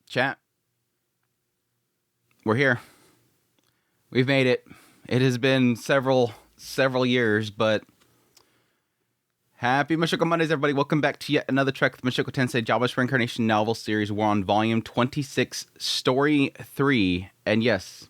Chat, we're here. We've made it. It has been several years, but happy Mushoku Mondays, everybody. Welcome back to yet another trek with Mushoku Tensei Jobless Reincarnation novel series. We're on volume 26, story 3. And yes,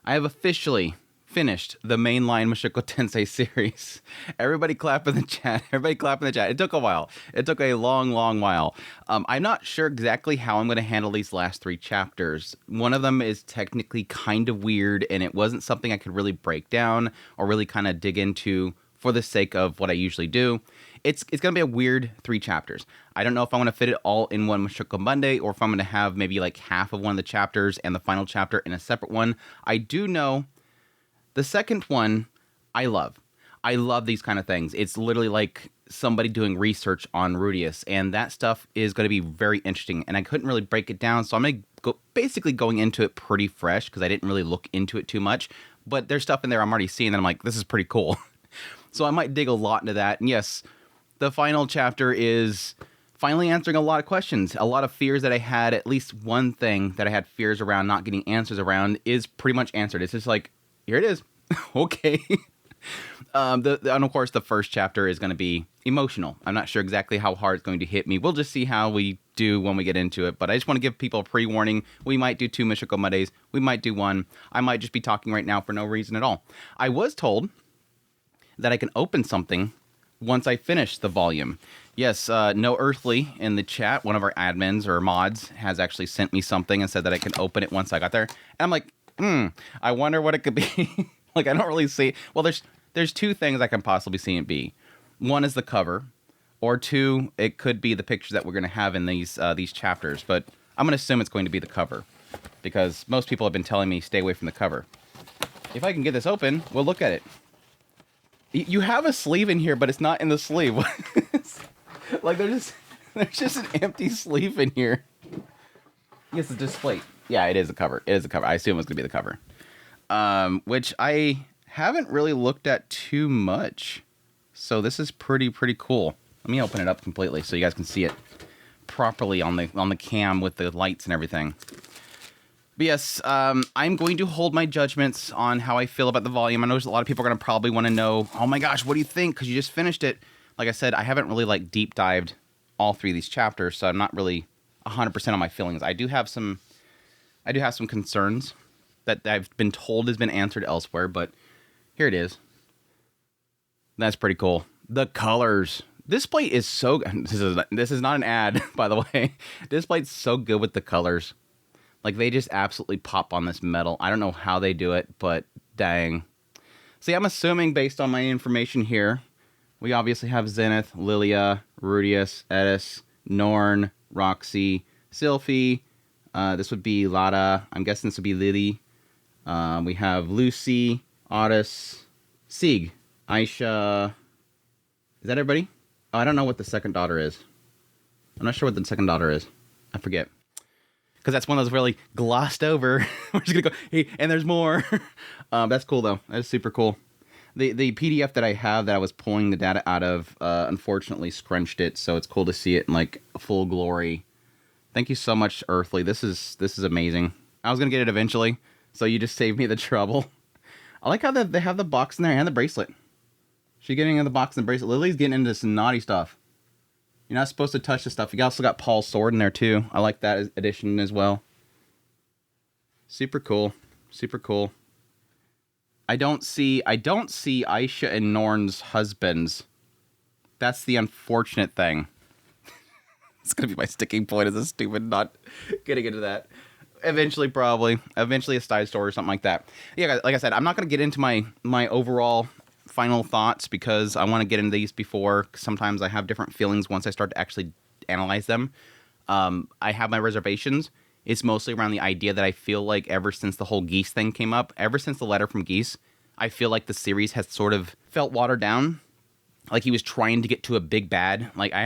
I have officially finished the mainline Mushoku Tensei series. Everybody clap in the chat. Everybody clap in the chat. It took a while. It took a long while. I'm not sure exactly how I'm going to handle these last 3 chapters. One of them is technically kind of weird, and it wasn't something I could really break down or really kind of dig into for the sake of what I usually do. It's going to be a weird 3 chapters. I don't know if I'm going to fit it all in one Mushoku Monday, or if I'm going to have maybe like half of one of the chapters and the final chapter in a separate one. I do know the second one, I love. I love these kind of things. It's literally like somebody doing research on Rudeus, and that stuff is going to be very interesting, and I couldn't really break it down, so I'm going to go basically going into it pretty fresh, because I didn't really look into it too much, but there's stuff in there I'm already seeing that I'm like, this is pretty cool. So I might dig a lot into that, and yes, the final chapter is finally answering a lot of questions. A lot of fears that I had, at least one thing that I had fears around not getting answers around, is pretty much answered. It's just like, here it is. Okay. And of course, the first chapter is going to be emotional. I'm not sure exactly how hard it's going to hit me. We'll just see how we do when we get into it. But I just want to give people a pre-warning. We might do 2 Mushoku Mondays. We might do 1. I might just be talking right now for no reason at all. I was told that I can open something once I finish the volume. Yes, No Earthly in the chat, one of our admins or mods, has actually sent me something and said that I can open it once I got there. And I'm like, I wonder what it could be. Like, I don't really see. Well, there's 2 things I can possibly see it be. One is the cover, or 2, it could be the pictures that we're going to have in these chapters. But I'm going to assume it's going to be the cover, because most people have been telling me stay away from the cover. If I can get this open, we'll look at it. You have a sleeve in here, but it's not in the sleeve. Like, there's just an empty sleeve in here. Yes, it's display. Yeah, it is a cover. It is a cover. I assume it's going to be the cover. Which I haven't really looked at too much. So this is pretty cool. Let me open it up completely so you guys can see it properly on the cam with the lights and everything. But yes, I'm going to hold my judgments on how I feel about the volume. I know a lot of people are going to probably want to know, oh my gosh, what do you think? Because you just finished it. Like I said, I haven't really like deep dived all 3 of these chapters, so I'm not really 100% on my feelings. I do have some concerns that I've been told has been answered elsewhere, but here it is. That's pretty cool. The colors. This plate is so good. This is not an ad, by the way. This plate's so good with the colors. Like, they just absolutely pop on this metal. I don't know how they do it, but dang. See, I'm assuming based on my information here, we obviously have Zenith, Lilia, Rudeus, Edis, Norn, Roxy, Sylphie. This would be Lada. I'm guessing this would be Lily. We have Lucy, Otis, Sieg, Aisha. Is that everybody? Oh, I don't know what the second daughter is. I'm not sure what the second daughter is. I forget. Because that's one of those really glossed over. We're just going to go, hey, and there's more. That's cool, though. That's super cool. The PDF that I have that I was pulling the data out of, unfortunately scrunched it, so it's cool to see it in, like, full glory. Thank you so much, Earthly. This is amazing. I was going to get it eventually, so you just saved me the trouble. I like how they have the box in there and the bracelet. She's getting in the box and the bracelet. Lily's getting into some naughty stuff. You're not supposed to touch this stuff. You also got Paul's sword in there, too. I like that addition as well. Super cool. Super cool. I don't see Aisha and Norn's husbands. That's the unfortunate thing. It's going to be my sticking point as a stupid not getting into that. Eventually, probably. Eventually a side story or something like that. Yeah, like I said, I'm not going to get into my overall final thoughts because I want to get into these before. Sometimes I have different feelings once I start to actually analyze them. I have my reservations. It's mostly around the idea that I feel like ever since the whole Geese thing came up, ever since the letter from Geese, I feel like the series has sort of felt watered down. Like he was trying to get to a big bad. Like I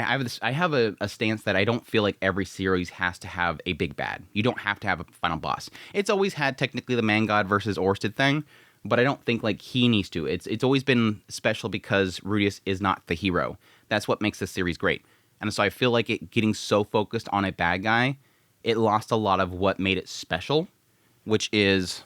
have a stance that I don't feel like every series has to have a big bad. You don't have to have a final boss. It's always had technically the Man God versus Orsted thing, but I don't think like he needs to. It's always been special because Rudeus is not the hero. That's what makes this series great. And so I feel like it getting so focused on a bad guy it lost a lot of what made it special, which is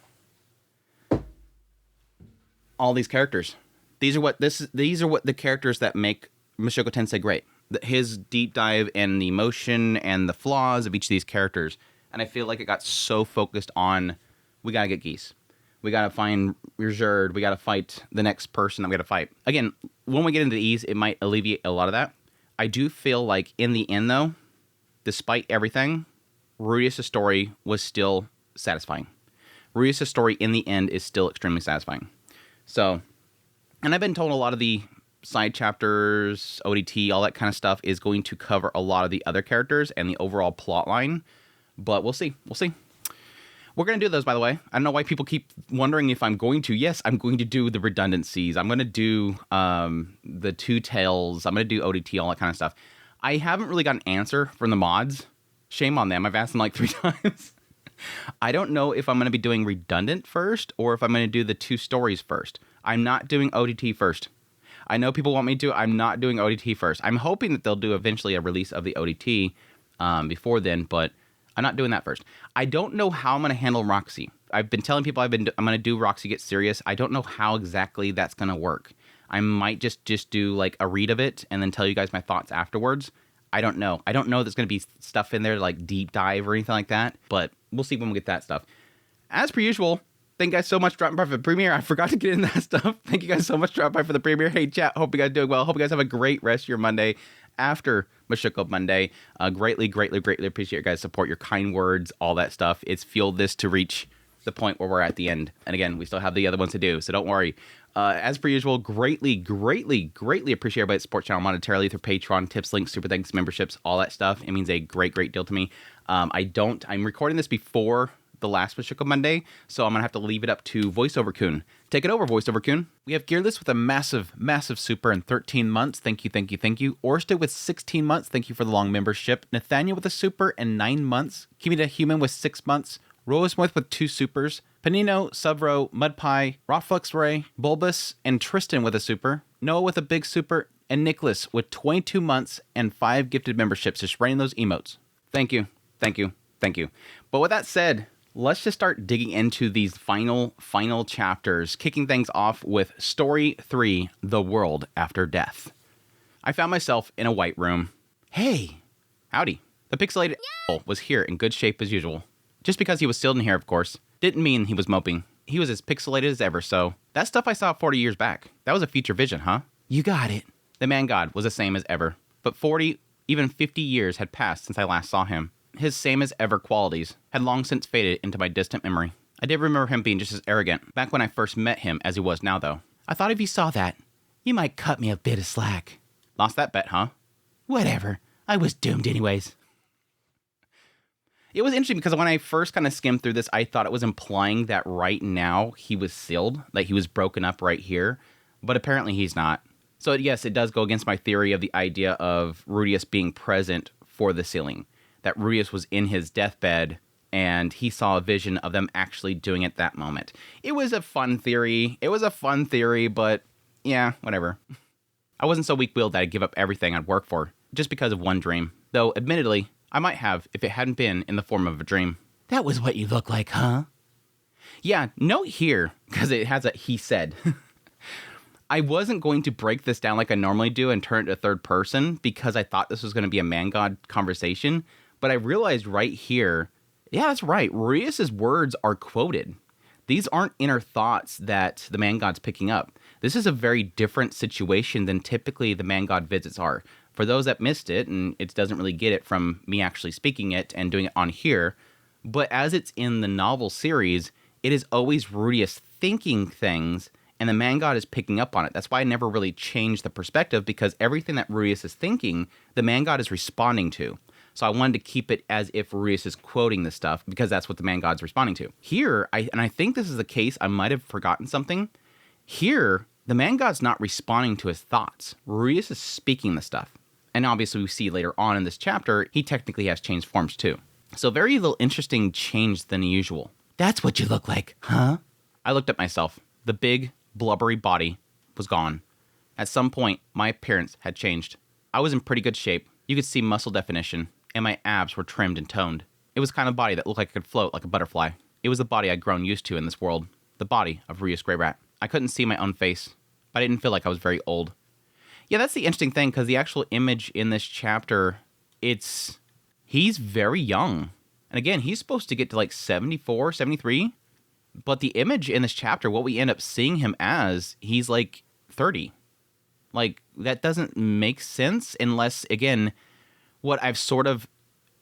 all these characters. These are what the characters that make Mushoku Tensei great. His deep dive and the emotion and the flaws of each of these characters. And I feel like it got so focused on, we gotta get Geese. We gotta find Reserved. We gotta fight the next person that we gotta fight. Again, when we get into these, it might alleviate a lot of that. I do feel like in the end, though, despite everything, Rudeus' story was still satisfying. Rudeus' story in the end is still extremely satisfying. So, and I've been told a lot of the side chapters, ODT, all that kind of stuff is going to cover a lot of the other characters and the overall plot line. But we'll see. We'll see. We're going to do those, by the way. I don't know why people keep wondering if I'm going to. Yes, I'm going to do the redundancies. I'm going to do the two tales. I'm going to do ODT, all that kind of stuff. I haven't really got an answer from the mods. Shame on them. I've asked them like 3 times. I don't know if I'm going to be doing redundant first or if I'm going to do the 2 stories first. I'm not doing ODT first. I know people want me to. I'm not doing ODT first. I'm hoping that they'll do eventually a release of the ODT before then, but I'm not doing that first. I don't know how I'm going to handle Roxy. I've been telling people I'm going to do Roxy Get Serious. I don't know how exactly that's going to work. I might just do like a read of it and then tell you guys my thoughts afterwards. I don't know. I don't know if there's going to be stuff in there like deep dive or anything like that, but we'll see when we get that stuff. As per usual, thank you guys so much for dropping by for the premiere. I forgot to get into that stuff. Thank you guys so much for dropping by for the premiere. Hey, chat. Hope you guys are doing well. Hope you guys have a great rest of your Monday after Mushoku Monday. Greatly appreciate your guys' support, your kind words, all that stuff. It's fueled this to reach the point where we're at the end. And again, we still have the other ones to do, so don't worry. As per usual, greatly appreciate everybody that supports channel monetarily through Patreon, tips, links, super thanks, memberships, all that stuff. It means a great deal to me. I'm recording this before the last Mushoku Monday, so I'm going to have to leave it up to VoiceOver Kun. Take it over, VoiceOver Kun. We have Gearless with a massive super in 13 months. Thank you. Orsted with 16 months. Thank you for the long membership. Nathaniel with a super and 9 months. Kimita Human with 6 months. Rollsmith with 2 supers. Panino, Subro, Mudpie, Rotflux Ray, Bulbous, and Tristan with a super. Noah with a big super. And Nicholas with 22 months and 5 gifted memberships. Just writing those emotes. Thank you. But with that said, let's just start digging into these final chapters, kicking things off with Story 3, The World After Death. I found myself in a white room. Hey! Howdy. The pixelated was here in good shape as usual. Just because he was sealed in here, of course, didn't mean he was moping. He was as pixelated as ever, so that stuff I saw 40 years back, that was a future vision, huh? You got it. The man god was the same as ever, but 40, even 50 years had passed since I last saw him. His same-as-ever qualities had long since faded into my distant memory. I did remember him being just as arrogant back when I first met him as he was now, though. I thought if you saw that, you might cut me a bit of slack. Lost that bet, huh? Whatever. I was doomed anyways. It was interesting because when I first kind of skimmed through this, I thought it was implying that right now he was sealed, like he was broken up right here, but apparently he's not. So yes, it does go against my theory of the idea of Rudeus being present for the sealing. That Rudeus was in his deathbed and he saw a vision of them actually doing it that moment. It was a fun theory. But yeah, whatever. I wasn't so weak-willed that I'd give up everything I'd worked for just because of one dream. Though, admittedly, I might have if it hadn't been in the form of a dream. That was what you look like, huh? Yeah, note here, because it has a he said. I wasn't going to break this down like I normally do and turn it to third person because I thought this was going to be a man-god conversation. But I realized right here, yeah, that's right. Rudeus' words are quoted. These aren't inner thoughts that the man god's picking up. This is a very different situation than typically the man god visits are. For those that missed it, and it doesn't really get it from me actually speaking it and doing it on here, but as it's in the novel series, it is always Rudeus thinking things, and the man god is picking up on it. That's why I never really changed the perspective, because everything that Rudeus is thinking, the man god is responding to. So I wanted to keep it as if Rudeus is quoting this stuff, because that's what the man god's responding to. Here, and I think this is the case, I might have forgotten something. Here, the man god's not responding to his thoughts. Rudeus is speaking the stuff. And obviously we see later on in this chapter, he technically has changed forms too. So very little interesting change than usual. That's what you look like, huh? I looked at myself. The big, blubbery body was gone. At some point, my appearance had changed. I was in pretty good shape. You could see muscle definition, and my abs were trimmed and toned. It was kind of body that looked like it could float like a butterfly. It was the body I'd grown used to in this world. The body of Rudeus Grey Rat. I couldn't see my own face, but I didn't feel like I was very old. Yeah, that's the interesting thing, because the actual image in this chapter, he's very young. And again, he's supposed to get to like 74, 73. But the image in this chapter, what we end up seeing him as, he's like 30. Like, that doesn't make sense unless, again, what I've sort of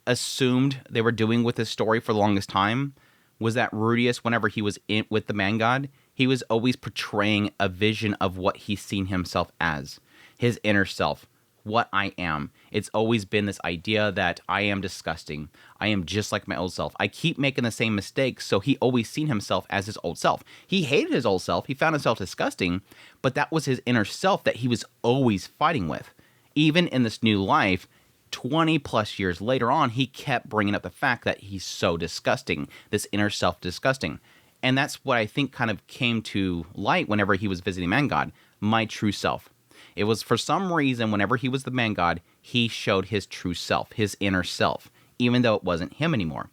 assumed they were doing with this story for the longest time was that Rudeus, whenever he was in with the man god, he was always portraying a vision of what he's seen himself as, his inner self, what I am. It's always been this idea that I am disgusting. I am just like my old self. I keep making the same mistakes, so he always seen himself as his old self. He hated his old self. He found himself disgusting, but that was his inner self that he was always fighting with. Even in this new life, 20 plus years later on, he kept bringing up the fact that he's so disgusting, this inner self disgusting. And that's what I think kind of came to light whenever he was visiting Man God, my true self. It was for some reason, whenever he was the man god, he showed his true self, his inner self, even though it wasn't him anymore.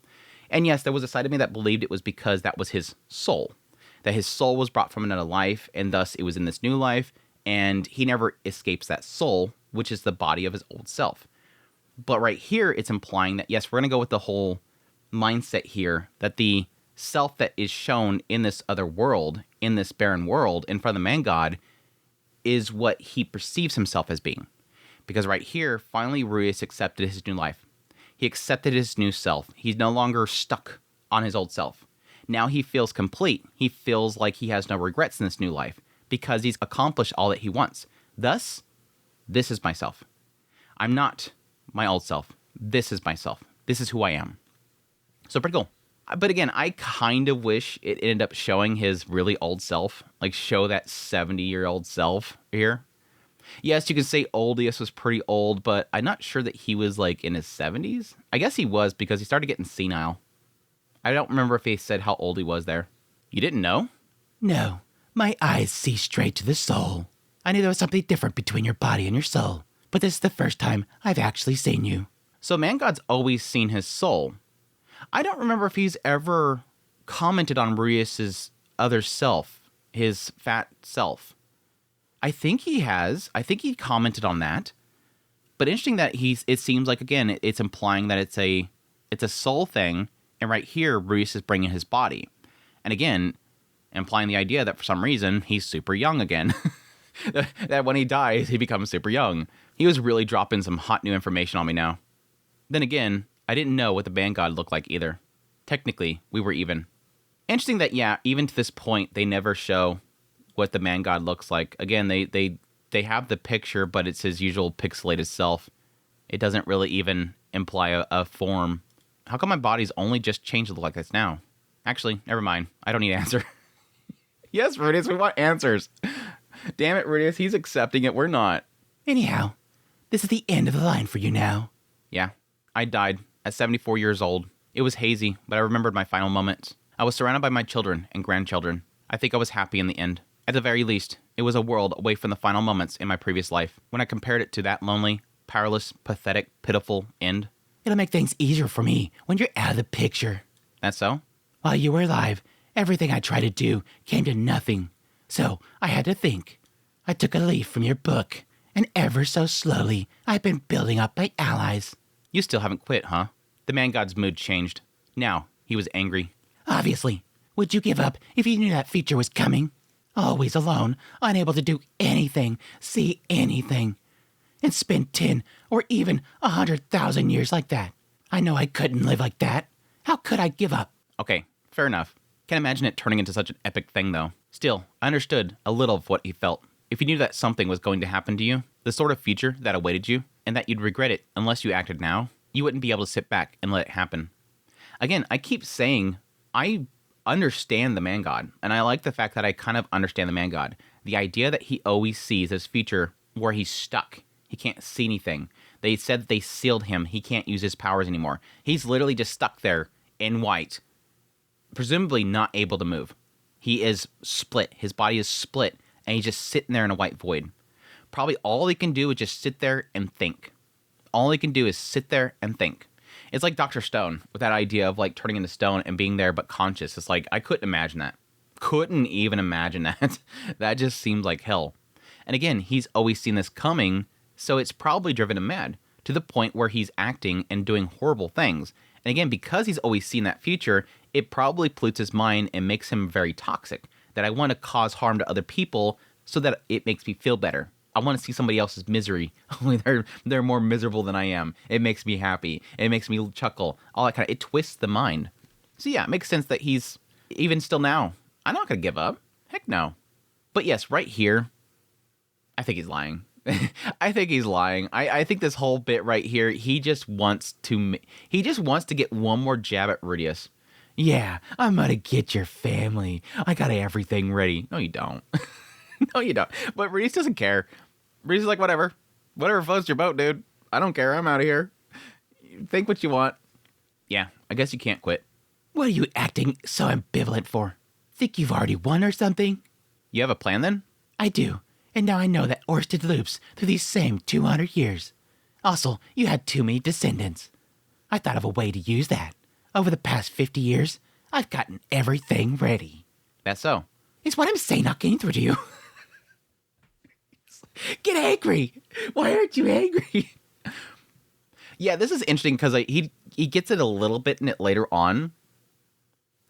And yes, there was a side of me that believed it was because that was his soul, that his soul was brought from another life, and thus it was in this new life, and he never escapes that soul, which is the body of his old self. But right here, it's implying that, yes, we're going to go with the whole mindset here, that the self that is shown in this other world, in this barren world, in front of the man god, is what he perceives himself as being. Because right here, finally, Rudeus accepted his new life. He accepted his new self. He's no longer stuck on his old self. Now he feels complete. He feels like he has no regrets in this new life because he's accomplished all that he wants. Thus, this is myself. I'm not my old self. This is myself. This is who I am. So pretty cool. But again, I kind of wish it ended up showing his really old self, like show that 70-year-old self here. Yes, you can say Rudeus was pretty old, but I'm not sure that he was like in his 70s. I guess he was because he started getting senile. I don't remember if he said how old he was there. You didn't know? No, my eyes see straight to the soul. I knew there was something different between your body and your soul, but this is the first time I've actually seen you. So Man God's always seen his soul. I don't remember if he's ever commented on Rudeus's other self, his fat self. I think he has. I think he commented on that. But interesting that it seems like, again, it's implying that it's a soul thing, and right here, Rudeus is bringing his body. And again, implying the idea that for some reason, he's super young again. That when he dies, he becomes super young. He was really dropping some hot new information on me now. Then again, I didn't know what the man god looked like either. Technically, we were even. Interesting that, yeah, even to this point, they never show what the man god looks like. Again, they have the picture, but it's his usual pixelated self. It doesn't really even imply a form. How come my body's only just changed to look like this now? Actually, never mind. I don't need an answer. Yes, Rudeus, we want answers. Damn it, Rudeus, he's accepting it. We're not. Anyhow, this is the end of the line for you now. Yeah, I died at 74 years old. It was hazy, but I remembered my final moments. I was surrounded by my children and grandchildren. I think I was happy in the end. At the very least, it was a world away from the final moments in my previous life. When I compared it to that lonely, powerless, pathetic, pitiful end. It'll make things easier for me when you're out of the picture. That's so? While you were alive, everything I tried to do came to nothing. So I had to think. I took a leaf from your book, and ever so slowly, I've been building up my allies. You still haven't quit, huh? The man god's mood changed. Now, he was angry. Obviously. Would you give up if you knew that feature was coming? Always alone, unable to do anything, see anything. And spend 10 or even 100,000 years like that. I know I couldn't live like that. How could I give up? Okay, fair enough. Can't imagine it turning into such an epic thing, though. Still, I understood a little of what he felt. If you knew that something was going to happen to you, the sort of future that awaited you, and that you'd regret it unless you acted now, you wouldn't be able to sit back and let it happen. Again, I keep saying, I understand the man god, and I like the fact that I kind of understand the man god. The idea that he always sees this future where he's stuck. He can't see anything. They said they sealed him. He can't use his powers anymore. He's literally just stuck there in white, presumably not able to move. He is split. His body is split, and he's just sitting there in a white void. Probably all he can do is just sit there and think. All he can do is sit there and think. It's like Dr. Stone with that idea of like turning into stone and being there but conscious. It's like, I couldn't imagine that. Couldn't even imagine that. That just seemed like hell. And again, he's always seen this coming, so it's probably driven him mad to the point where he's acting and doing horrible things. And again, because he's always seen that future, it probably pollutes his mind and makes him very toxic. That I want to cause harm to other people so that it makes me feel better. I want to see somebody else's misery. Only they're more miserable than I am. It makes me happy. It makes me chuckle. All that kind of, it twists the mind. So yeah, it makes sense that he's, even still now, I'm not going to give up. Heck no. But yes, right here, I think he's lying. I think he's lying. I think this whole bit right here, he just wants to get one more jab at Rudeus. Yeah, I'm going to get your family. I got everything ready. No, you don't. No, you don't. But Rudeus doesn't care. Rudeus is like, whatever. Whatever floats your boat, dude. I don't care. I'm out of here. Think what you want. Yeah, I guess you can't quit. What are you acting so ambivalent for? Think you've already won or something? You have a plan then? I do. And now I know that Orsted loops through these same 200 years. Also, you had too many descendants. I thought of a way to use that. Over the past 50 years, I've gotten everything ready. That's so. It's what I'm saying not getting through to you. Get angry. Why aren't you angry? Yeah, this is interesting because he gets it a little bit in it later on.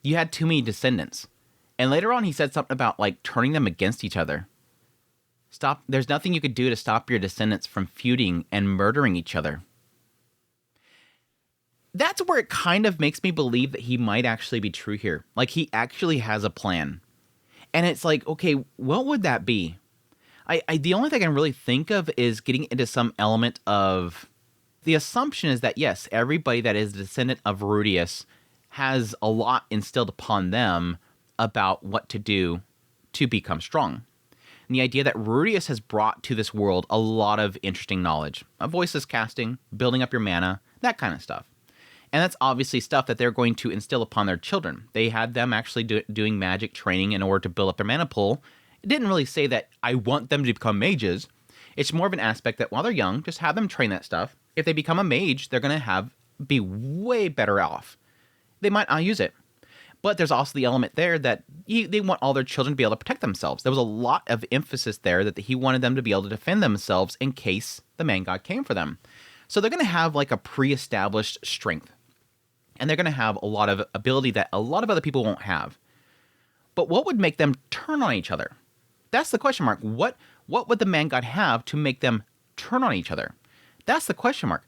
You had too many descendants. And later on, he said something about, like, turning them against each other. There's nothing you could do to stop your descendants from feuding and murdering each other. That's where it kind of makes me believe that he might actually be true here. Like, he actually has a plan. And it's like, okay, what would that be? The only thing I can really think of is getting into some element of... The assumption is that, yes, everybody that is a descendant of Rudeus has a lot instilled upon them about what to do to become strong. And the idea that Rudeus has brought to this world a lot of interesting knowledge. Voices casting, building up your mana, that kind of stuff. And that's obviously stuff that they're going to instill upon their children. They had them actually doing magic training in order to build up their mana pool. It didn't really say that I want them to become mages. It's more of an aspect that while they're young, just have them train that stuff. If they become a mage, they're going to be way better off. They might not use it. But there's also the element there that they want all their children to be able to protect themselves. There was a lot of emphasis there that he wanted them to be able to defend themselves in case the man god came for them. So they're going to have like a pre-established strength. And they're going to have a lot of ability that a lot of other people won't have. But what would make them turn on each other? That's the question mark. What would the man god have to make them turn on each other? That's the question mark.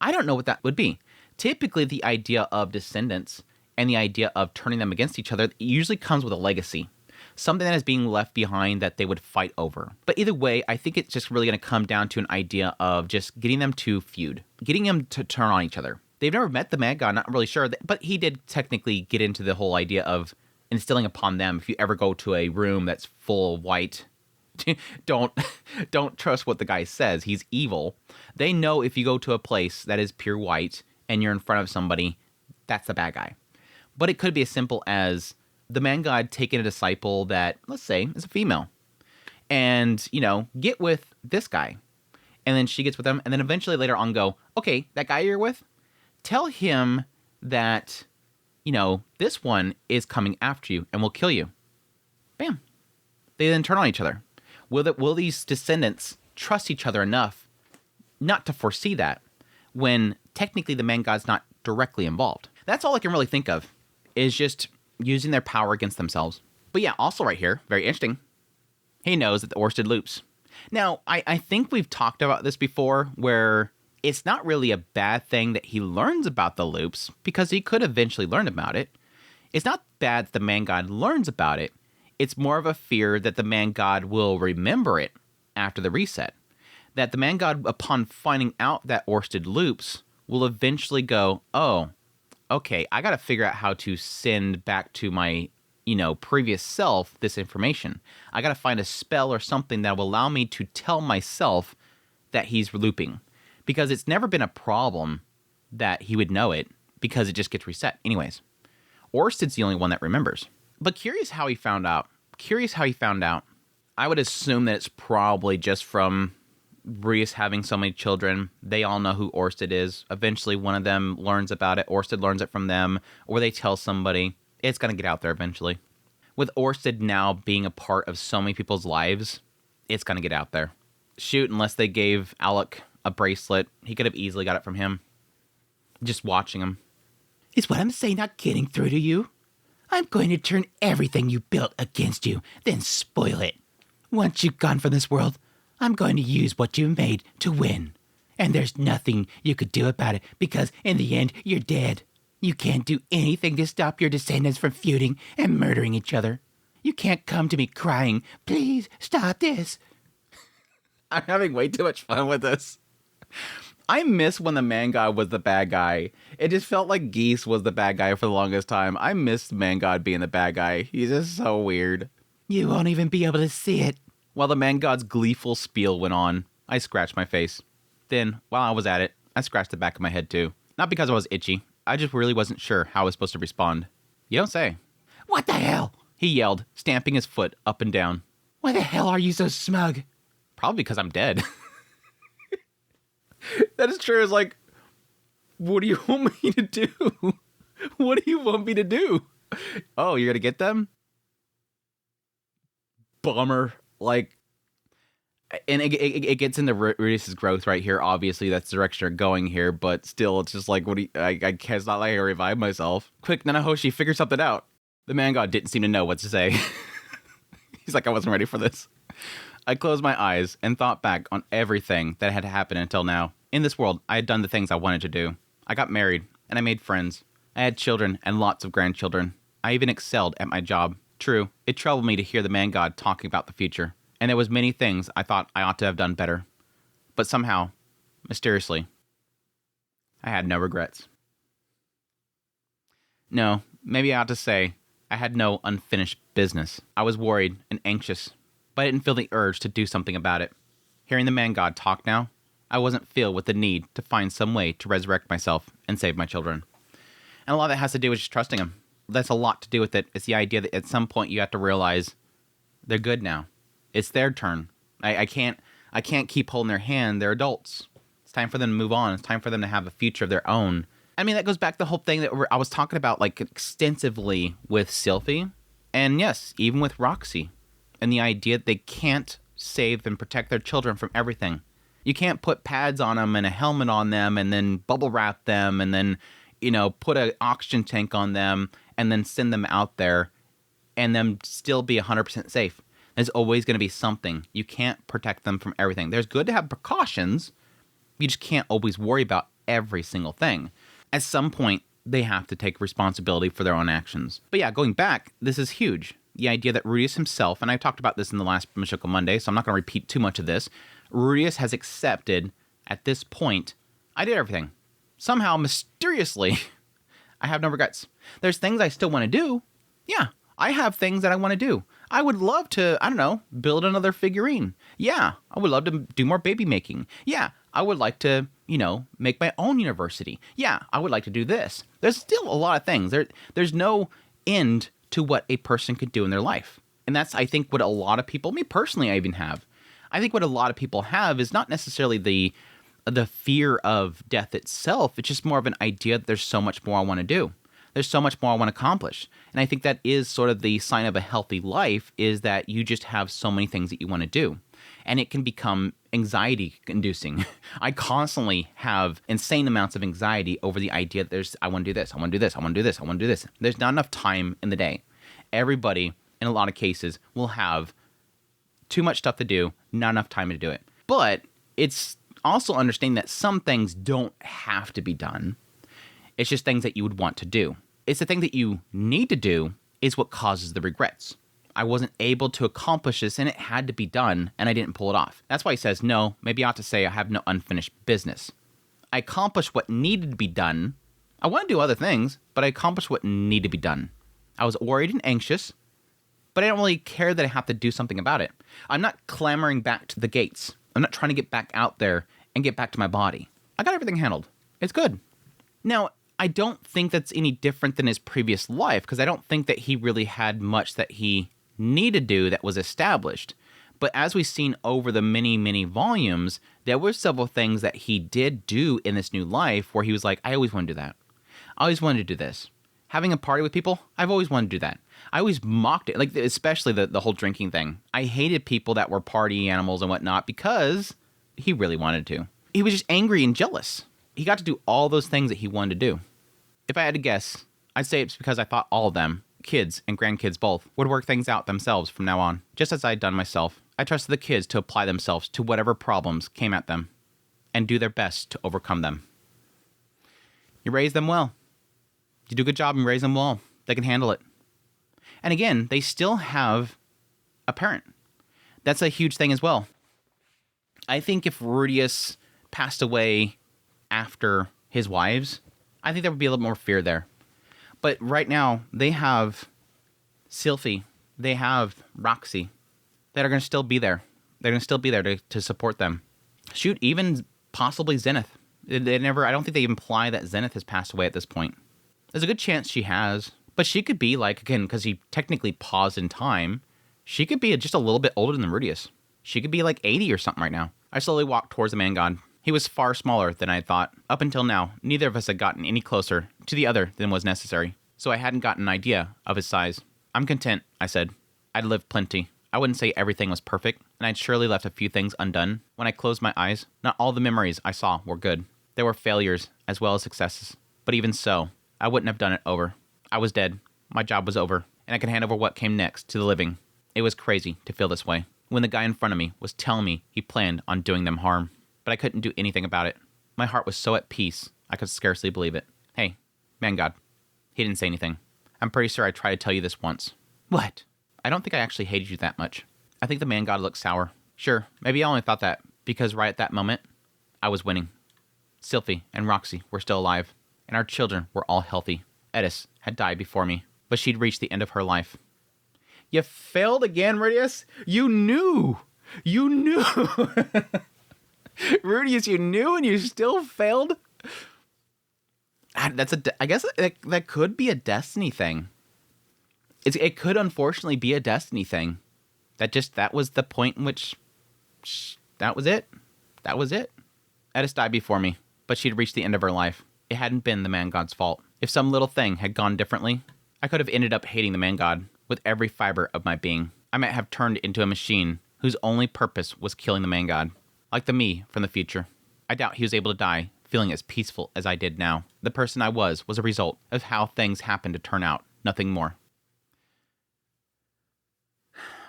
I don't know what that would be. Typically, the idea of descendants and the idea of turning them against each other usually comes with a legacy. Something that is being left behind that they would fight over. But either way, I think it's just really going to come down to an idea of just getting them to feud. Getting them to turn on each other. They've never met the man god, not really sure. But he did technically get into the whole idea of instilling upon them, if you ever go to a room that's full of white, don't trust what the guy says. He's evil. They know if you go to a place that is pure white and you're in front of somebody, that's the bad guy. But it could be as simple as the man god taking a disciple that, let's say, is a female. And, get with this guy. And then she gets with him. And then eventually later on go, okay, that guy you're with, tell him that, this one is coming after you and will kill you. Bam. They then turn on each other. Will these descendants trust each other enough not to foresee that when technically the man god's not directly involved? That's all I can really think of, is just using their power against themselves. But yeah, also right here, very interesting, he knows that the Orsted loops. Now, I think we've talked about this before, where it's not really a bad thing that he learns about the loops, because he could eventually learn about it. It's not bad that the man god learns about it. It's more of a fear that the man god will remember it after the reset. That the man god, upon finding out that Orsted loops, will eventually go, oh, okay, I got to figure out how to send back to my, previous self this information. I got to find a spell or something that will allow me to tell myself that he's looping. Because it's never been a problem that he would know it, because it just gets reset anyways. Orsted's the only one that remembers. But curious how he found out. I would assume that it's probably just from Rudeus having so many children, they all know who Orsted is. Eventually, one of them learns about it. Orsted learns it from them, or they tell somebody. It's going to get out there eventually. With Orsted now being a part of so many people's lives, it's going to get out there. Shoot, unless they gave Alec a bracelet, he could have easily got it from him. Just watching him. Is what I'm saying not getting through to you? I'm going to turn everything you built against you, then spoil it. Once you've gone from this world, I'm going to use what you made to win. And there's nothing you could do about it, because in the end, you're dead. You can't do anything to stop your descendants from feuding and murdering each other. You can't come to me crying, please stop this. I'm having way too much fun with this. I miss when the man god was the bad guy. It just felt like Geese was the bad guy for the longest time. I miss man god being the bad guy. He's just so weird. You won't even be able to see it. While the man god's gleeful spiel went on, I scratched my face. Then, while I was at it, I scratched the back of my head too. Not because I was itchy. I just really wasn't sure how I was supposed to respond. You don't say. What the hell? He yelled, stamping his foot up and down. Why the hell are you so smug? Probably because I'm dead. That is true. It's like, what do you want me to do? What do you want me to do? Oh, you're going to get them? Bummer. Like, and it gets into Rudeus' growth right here. Obviously, that's the direction they're going here. But still, it's just like, what do you, I guess it's not like I revive myself. Quick, Nanahoshi, figure something out. The man god didn't seem to know what to say. He's like, I wasn't ready for this. I closed my eyes and thought back on everything that had happened until now. In this world, I had done the things I wanted to do. I got married, and I made friends. I had children and lots of grandchildren. I even excelled at my job. True, it troubled me to hear the man god talking about the future, and there was many things I thought I ought to have done better. But somehow, mysteriously, I had no regrets. No, maybe I ought to say I had no unfinished business. I was worried and anxious, but I didn't feel the urge to do something about it. Hearing the man god talk now, I wasn't filled with the need to find some way to resurrect myself and save my children. And a lot of that has to do with just trusting them. That's a lot to do with it. It's the idea that at some point you have to realize they're good now. It's their turn. I can't keep holding their hand. They're adults. It's time for them to move on. It's time for them to have a future of their own. I mean, that goes back to the whole thing that I was talking about like extensively with Sylphie. And yes, even with Roxy. And the idea that they can't save and protect their children from everything. You can't put pads on them and a helmet on them and then bubble wrap them and then, put an oxygen tank on them and then send them out there and them still be 100% safe. There's always going to be something. You can't protect them from everything. There's good to have precautions. You just can't always worry about every single thing. At some point, they have to take responsibility for their own actions. But yeah, going back, this is huge. The idea that Rudeus himself, and I talked about this in the last Mushoku Monday, so I'm not going to repeat too much of this. Rudeus has accepted, at this point, I did everything. Somehow, mysteriously, I have no regrets. There's things I still want to do. Yeah, I have things that I want to do. I would love to, build another figurine. Yeah, I would love to do more baby making. Yeah, I would like to, make my own university. Yeah, I would like to do this. There's still a lot of things. There's no end to what a person could do in their life. And that's, I think, what a lot of people, me personally, I even have. I think what a lot of people have is not necessarily the fear of death itself. It's just more of an idea that there's so much more I want to do. There's so much more I want to accomplish. And I think that is sort of the sign of a healthy life, is that you just have so many things that you want to do. And it can become anxiety inducing. I constantly have insane amounts of anxiety over the idea that I want to do this, I want to do this, I want to do this, I want to do this. There's not enough time in the day. Everybody, in a lot of cases, will have too much stuff to do, not enough time to do it. But it's also understanding that some things don't have to be done. It's just things that you would want to do. It's the thing that you need to do is what causes the regrets. I wasn't able to accomplish this and it had to be done and I didn't pull it off. That's why he says, no, maybe I ought to say I have no unfinished business. I accomplished what needed to be done. I want to do other things, but I accomplished what needed to be done. I was worried and anxious, but I don't really care that I have to do something about it. I'm not clamoring back to the gates. I'm not trying to get back out there and get back to my body. I got everything handled. It's good. Now, I don't think that's any different than his previous life, because I don't think that he really had much that he needed to do that was established. But as we've seen over the many, many volumes, there were several things that he did do in this new life where he was like, I always want to do that. I always wanted to do this. Having a party with people, I've always wanted to do that. I always mocked it, like especially the whole drinking thing. I hated people that were party animals and whatnot because he really wanted to. He was just angry and jealous. He got to do all those things that he wanted to do. If I had to guess, I'd say it's because I thought all of them, kids and grandkids both, would work things out themselves from now on, just as I had done myself. I trusted the kids to apply themselves to whatever problems came at them and do their best to overcome them. You raise them well. You do a good job and raise them well. They can handle it. And again, they still have a parent. That's a huge thing as well. I think if Rudeus passed away after his wives, I think there would be a little more fear there. But right now, they have Sylphie, they have Roxy, that are going to still be there. They're going to still be there to support them. Shoot, even possibly Zenith. I don't think they imply that Zenith has passed away at this point. There's a good chance she has. But she could be like, again, because he technically paused in time, she could be just a little bit older than Rudeus. She could be like 80 or something right now. I slowly walked towards the man god. He was far smaller than I had thought. Up until now, neither of us had gotten any closer to the other than was necessary. So I hadn't gotten an idea of his size. I'm content, I said. I'd lived plenty. I wouldn't say everything was perfect, and I'd surely left a few things undone. When I closed my eyes, not all the memories I saw were good. There were failures as well as successes. But even so, I wouldn't have done it over. I was dead. My job was over, and I could hand over what came next to the living. It was crazy to feel this way, when the guy in front of me was telling me he planned on doing them harm. But I couldn't do anything about it. My heart was so at peace, I could scarcely believe it. Hey, man god. He didn't say anything. I'm pretty sure I tried to tell you this once. What? I don't think I actually hated you that much. I think the man god looked sour. Sure, maybe I only thought that because right at that moment, I was winning. Sylphie and Roxy were still alive, and our children were all healthy. Edis had died before me, but she'd reached the end of her life. You failed again, Rudeus? You knew! You knew! Rudeus, you knew and you still failed? I guess that could be a destiny thing. It could unfortunately be a destiny thing. That was the point in which that was it. That was it. Edis died before me, but she'd reached the end of her life. It hadn't been the man god's fault. If some little thing had gone differently, I could have ended up hating the man god with every fiber of my being. I might have turned into a machine whose only purpose was killing the man god, like the me from the future. I doubt he was able to die feeling as peaceful as I did now. The person I was a result of how things happened to turn out, nothing more.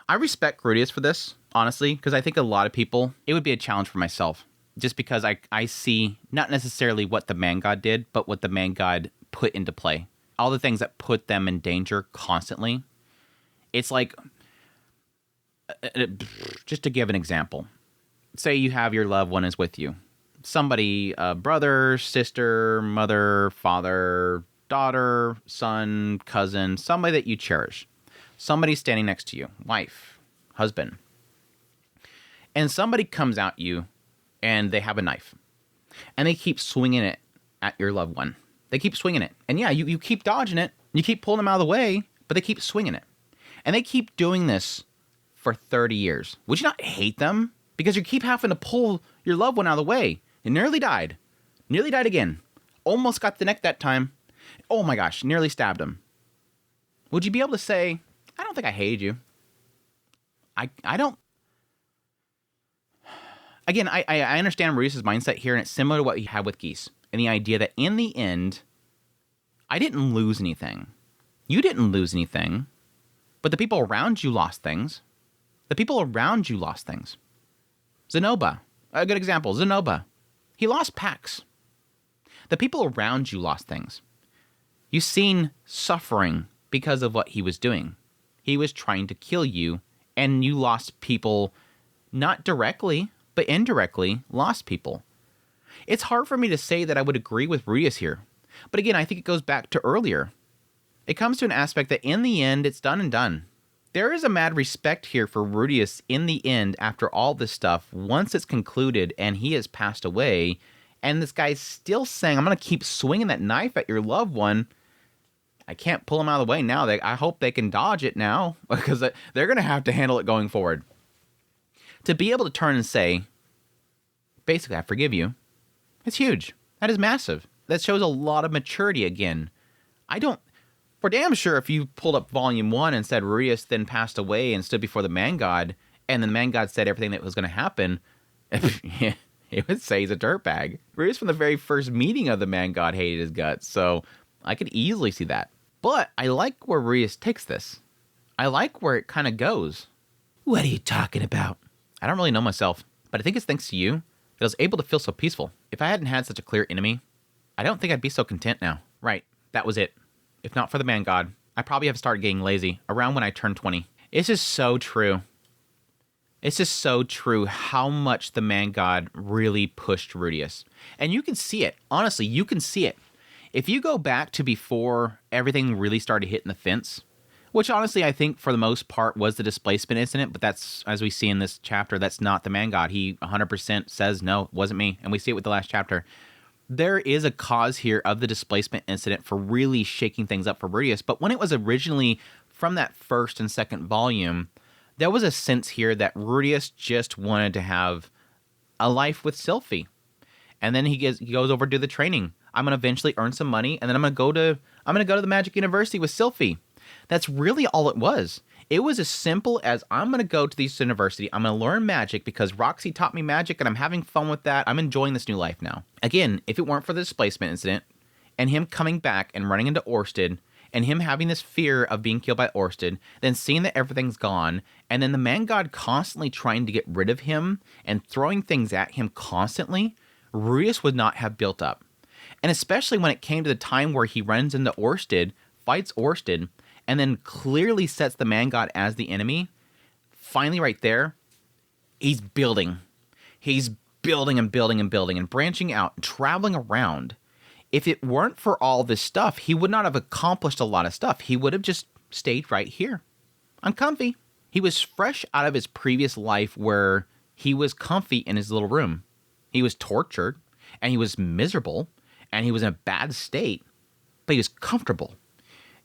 I respect Rudeus for this, honestly, because I think a lot of people, it would be a challenge for myself. Just because I see not necessarily what the man god did, but what the man god put into play. All the things that put them in danger constantly. It's like, just to give an example. Say you have your loved one is with you. Somebody, brother, sister, mother, father, daughter, son, cousin, somebody that you cherish. Somebody standing next to you, wife, husband. And somebody comes at you and they have a knife. And they keep swinging it at your loved one. They keep swinging it. And yeah, you keep dodging it. You keep pulling them out of the way, but they keep swinging it. And they keep doing this for 30 years. Would you not hate them? Because you keep having to pull your loved one out of the way. It nearly died. Nearly died again. Almost got the neck that time. Oh my gosh, nearly stabbed him. Would you be able to say, I don't think I hated you. I don't. Again, I understand Rudeus' mindset here, and it's similar to what he had with Geese. And the idea that in the end, I didn't lose anything. You didn't lose anything. But the people around you lost things. The people around you lost things. Zenoba, a good example, Zenoba. He lost Pax. The people around you lost things. You've seen suffering because of what he was doing. He was trying to kill you, and you lost people, not directly, but indirectly lost people. It's hard for me to say that I would agree with Rudeus here. But again, I think it goes back to earlier. It comes to an aspect that in the end, it's done and done. There is a mad respect here for Rudeus in the end after all this stuff, once it's concluded and he has passed away, and this guy's still saying, I'm going to keep swinging that knife at your loved one. I can't pull him out of the way now. I hope they can dodge it now, because they're going to have to handle it going forward. To be able to turn and say, basically, I forgive you, it's huge. That is massive. That shows a lot of maturity again. For damn sure, if you pulled up Volume 1 and said Rudeus then passed away and stood before the man god, and then the man god said everything that was going to happen, it would say he's a dirtbag. Rudeus from the very first meeting of the man god hated his guts, so I could easily see that. But I like where Rudeus takes this. I like where it kind of goes. What are you talking about? I don't really know myself, but I think it's thanks to you that I was able to feel so peaceful. If I hadn't had such a clear enemy, I don't think I'd be so content now. Right, that was it. If not for the man god, I probably have started getting lazy around when I turned 20. It's just so true. It's just so true how much the man god really pushed Rudeus. And you can see it. Honestly, you can see it. If you go back to before everything really started hitting the fence, which honestly I think for the most part was the displacement incident, but that's, as we see in this chapter, that's not the man god. He 100% says, no, it wasn't me. And we see it with the last chapter. There is a cause here of the displacement incident for really shaking things up for Rudeus. But when it was originally from that first and second volume, there was a sense here that Rudeus just wanted to have a life with Sylphie. And then he goes over to do the training. I'm going to eventually earn some money, and then I'm going to go to the Magic University with Sylphie. That's really all it was. It was as simple as, I'm going to go to this university, I'm going to learn magic because Roxy taught me magic and I'm having fun with that. I'm enjoying this new life now. Again, if it weren't for the displacement incident and him coming back and running into Orsted and him having this fear of being killed by Orsted, then seeing that everything's gone, and then the man god constantly trying to get rid of him and throwing things at him constantly, Rudeus would not have built up. And especially when it came to the time where he runs into Orsted, fights Orsted, and then clearly sets the man god as the enemy, finally right there, he's building. He's building and building and building and branching out and traveling around. If it weren't for all this stuff, he would not have accomplished a lot of stuff. He would have just stayed right here. I'm comfy. He was fresh out of his previous life where he was comfy in his little room. He was tortured, and he was miserable, and he was in a bad state, but he was comfortable.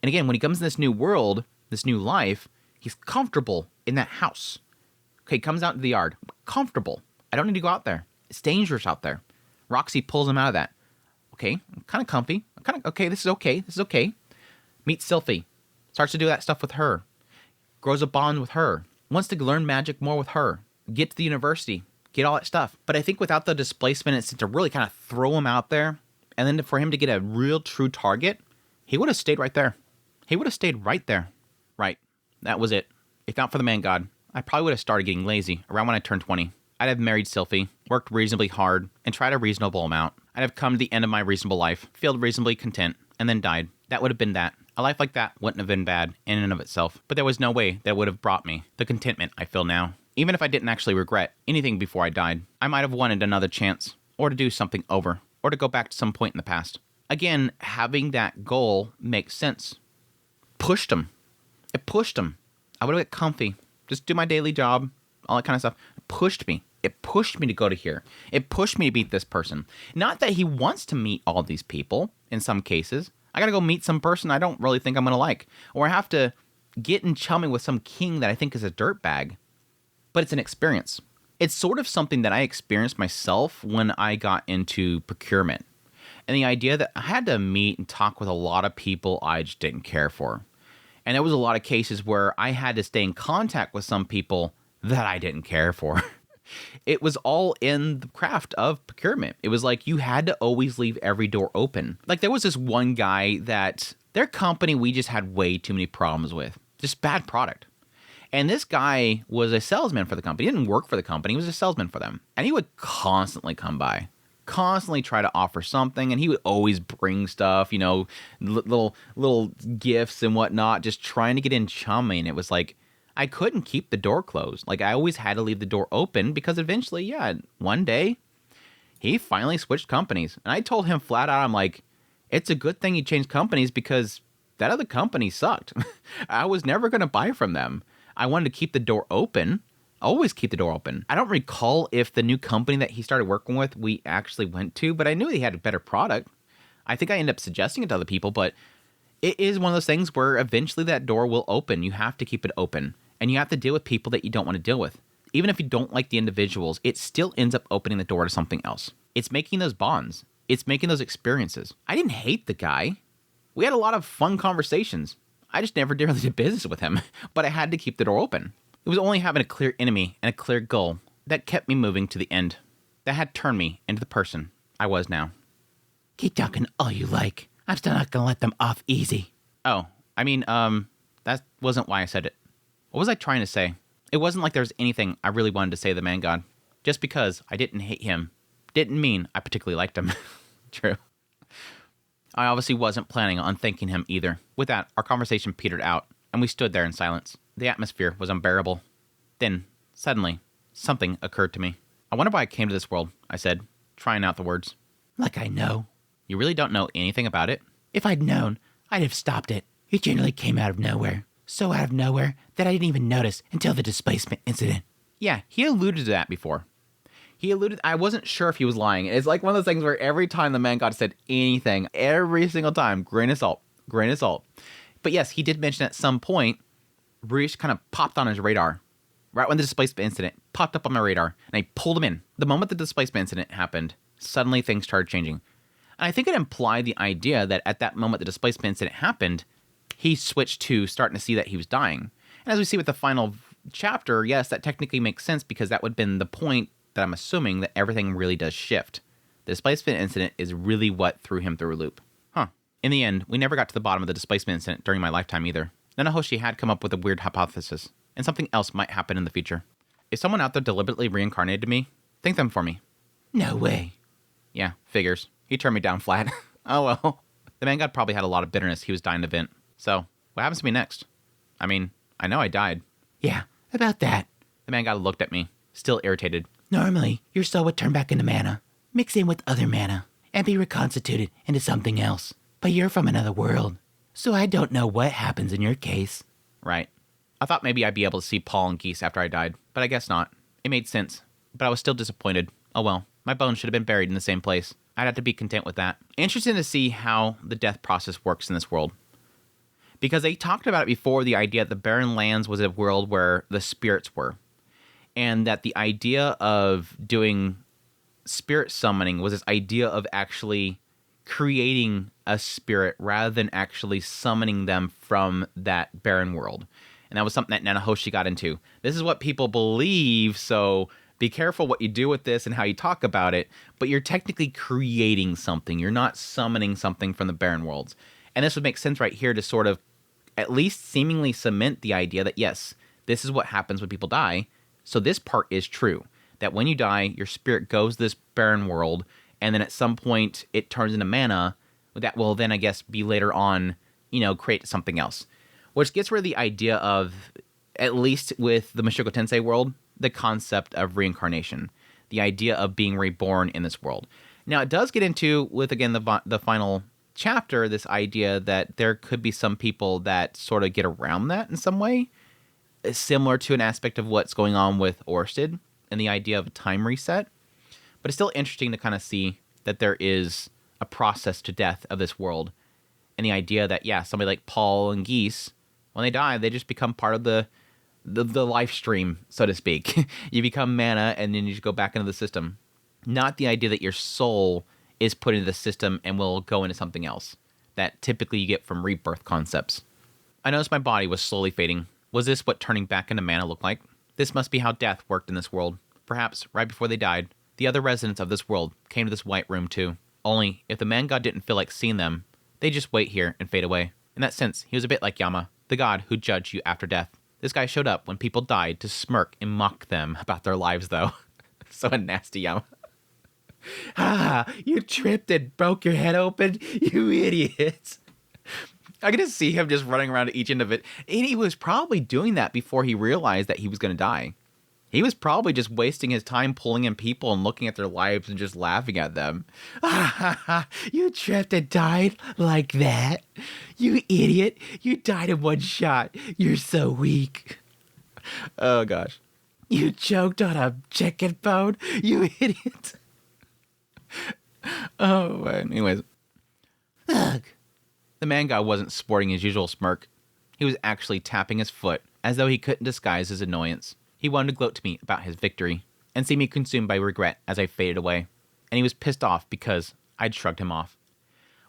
And again, when he comes in this new world, this new life, he's comfortable in that house. Okay, he comes out into the yard. Comfortable. I don't need to go out there. It's dangerous out there. Roxy pulls him out of that. Okay, I'm kind of comfy. Okay, this is okay. This is okay. Meets Sylphie. Starts to do that stuff with her. Grows a bond with her. Wants to learn magic more with her. Get to the university. Get all that stuff. But I think without the displacement, it's to really kind of throw him out there, and then for him to get a real true target, he would have stayed right there. He would have stayed right there. Right. That was it. If not for the man god, I probably would have started getting lazy around when I turned 20. I'd have married Sylphie, worked reasonably hard, and tried a reasonable amount. I'd have come to the end of my reasonable life, felt reasonably content, and then died. That would have been that. A life like that wouldn't have been bad in and of itself, but there was no way that would have brought me the contentment I feel now. Even if I didn't actually regret anything before I died, I might have wanted another chance, or to do something over, or to go back to some point in the past. Again, having that goal makes sense. Pushed him. It pushed him. I would have got comfy. Just do my daily job, all that kind of stuff. It pushed me. It pushed me to go to here. It pushed me to beat this person. Not that he wants to meet all these people, in some cases. I gotta go meet some person I don't really think I'm gonna like. Or I have to get in chummy with some king that I think is a dirtbag. But it's an experience. It's sort of something that I experienced myself when I got into procurement. And the idea that I had to meet and talk with a lot of people I just didn't care for. And there was a lot of cases where I had to stay in contact with some people that I didn't care for. It was all in the craft of procurement. It was like you had to always leave every door open. Like there was this one guy that their company we just had way too many problems with. Just bad product. And this guy was a salesman for the company. He didn't work for the company. He was a salesman for them. And he would constantly come by. Constantly try to offer something, and he would always bring stuff, you know, little gifts and whatnot, just trying to get in chummy. And it was like, I couldn't keep the door closed. Like, I always had to leave the door open because eventually, yeah, one day, he finally switched companies. And I told him flat out, I'm like, it's a good thing he changed companies because that other company sucked. I was never going to buy from them. I wanted to keep the door open. Always keep the door open. I don't recall if the new company that he started working with we actually went to, but I knew he had a better product. I think I ended up suggesting it to other people, but it is one of those things where eventually that door will open. You have to keep it open, and you have to deal with people that you don't want to deal with. even if you don't like the individuals, it still ends up opening the door to something else. It's making those bonds. It's making those experiences. I didn't hate the guy. We had a lot of fun conversations. I just never really did business with him, but I had to keep the door open. It was only having a clear enemy and a clear goal that kept me moving to the end. That had turned me into the person I was now. Keep talking all you like. I'm still not gonna let them off easy. Oh, I mean, that wasn't why I said it. What was I trying to say? It wasn't like there was anything I really wanted to say to the man god. Just because I didn't hate him didn't mean I particularly liked him. True. I obviously wasn't planning on thanking him either. With that, our conversation petered out, and we stood there in silence. The atmosphere was unbearable. Then, suddenly, something occurred to me. I wonder why I came to this world, I said, trying out the words. Like I know. You really don't know anything about it? If I'd known, I'd have stopped it. It generally came out of nowhere. So out of nowhere that I didn't even notice until the displacement incident. Yeah, he alluded to that before. I wasn't sure if he was lying. It's like one of those things where every time the man god said anything, every single time, grain of salt. But yes, he did mention at some point, Rudeus kind of popped on his radar. Right when the displacement incident popped up on my radar, and I pulled him in. The moment the displacement incident happened, suddenly things started changing. And I think it implied the idea that at that moment the displacement incident happened, he switched to starting to see that he was dying. And as we see with the final chapter, yes, that technically makes sense because that would have been the point that I'm assuming that everything really does shift. The displacement incident is really what threw him through a loop. In the end, we never got to the bottom of the displacement incident during my lifetime either. Nanahoshi had come up with a weird hypothesis, and something else might happen in the future. If someone out there deliberately reincarnated me, thank them for me. No way. Yeah, figures. He turned me down flat. Oh well. The man god probably had a lot of bitterness he was dying to vent. So, what happens to me next? I mean, I know I died. Yeah, about that. The man god looked at me, still irritated. Normally, your soul would turn back into mana, mix in with other mana, and be reconstituted into something else. But you're from another world, so I don't know what happens in your case. Right. I thought maybe I'd be able to see Paul and Geese after I died, but I guess not. It made sense, but I was still disappointed. Oh well, my bones should have been buried in the same place. I'd have to be content with that. Interesting to see how the death process works in this world. Because they talked about it before, the idea that the Barren Lands was a world where the spirits were. And that the idea of doing spirit summoning was this idea of actually creating a spirit rather than actually summoning them from that barren world. And that was something that Nanahoshi got into. This is what people believe, so be careful what you do with this and how you talk about it, but you're technically creating something. You're not summoning something from the barren worlds. And this would make sense right here to sort of at least seemingly cement the idea that, yes, this is what happens when people die. So this part is true, that when you die, your spirit goes to this barren world, and then at some point it turns into mana that will then, I guess, be later on, create something else. Which gets rid of the idea of, at least with the Mushoku Tensei world, the concept of reincarnation. The idea of being reborn in this world. Now, it does get into, with, again, the final chapter, this idea that there could be some people that sort of get around that in some way. Similar to an aspect of what's going on with Orsted and the idea of a time reset. But it's still interesting to kind of see that there is a process to death of this world. And the idea that, yeah, somebody like Paul and Geese, when they die, they just become part of the life stream, so to speak. You become mana, and then you just go back into the system. Not the idea that your soul is put into the system and will go into something else. That typically you get from rebirth concepts. I noticed my body was slowly fading. Was this what turning back into mana looked like? This must be how death worked in this world. Perhaps, right before they died, the other residents of this world came to this white room too. Only, if the man god didn't feel like seeing them, they just wait here and fade away. In that sense, he was a bit like Yama, the god who judged you after death. This guy showed up when people died to smirk and mock them about their lives, though. So a nasty Yama. You tripped and broke your head open, you idiot. I can just see him just running around to each end of it. And he was probably doing that before he realized that he was going to die. He was probably just wasting his time pulling in people and looking at their lives and just laughing at them. You tripped and died like that? You idiot. You died in one shot. You're so weak. Oh, gosh. You choked on a chicken bone? You idiot. Oh, anyways. Ugh. The man guy wasn't sporting his usual smirk. He was actually tapping his foot as though he couldn't disguise his annoyance. He wanted to gloat to me about his victory and see me consumed by regret as I faded away. And he was pissed off because I'd shrugged him off.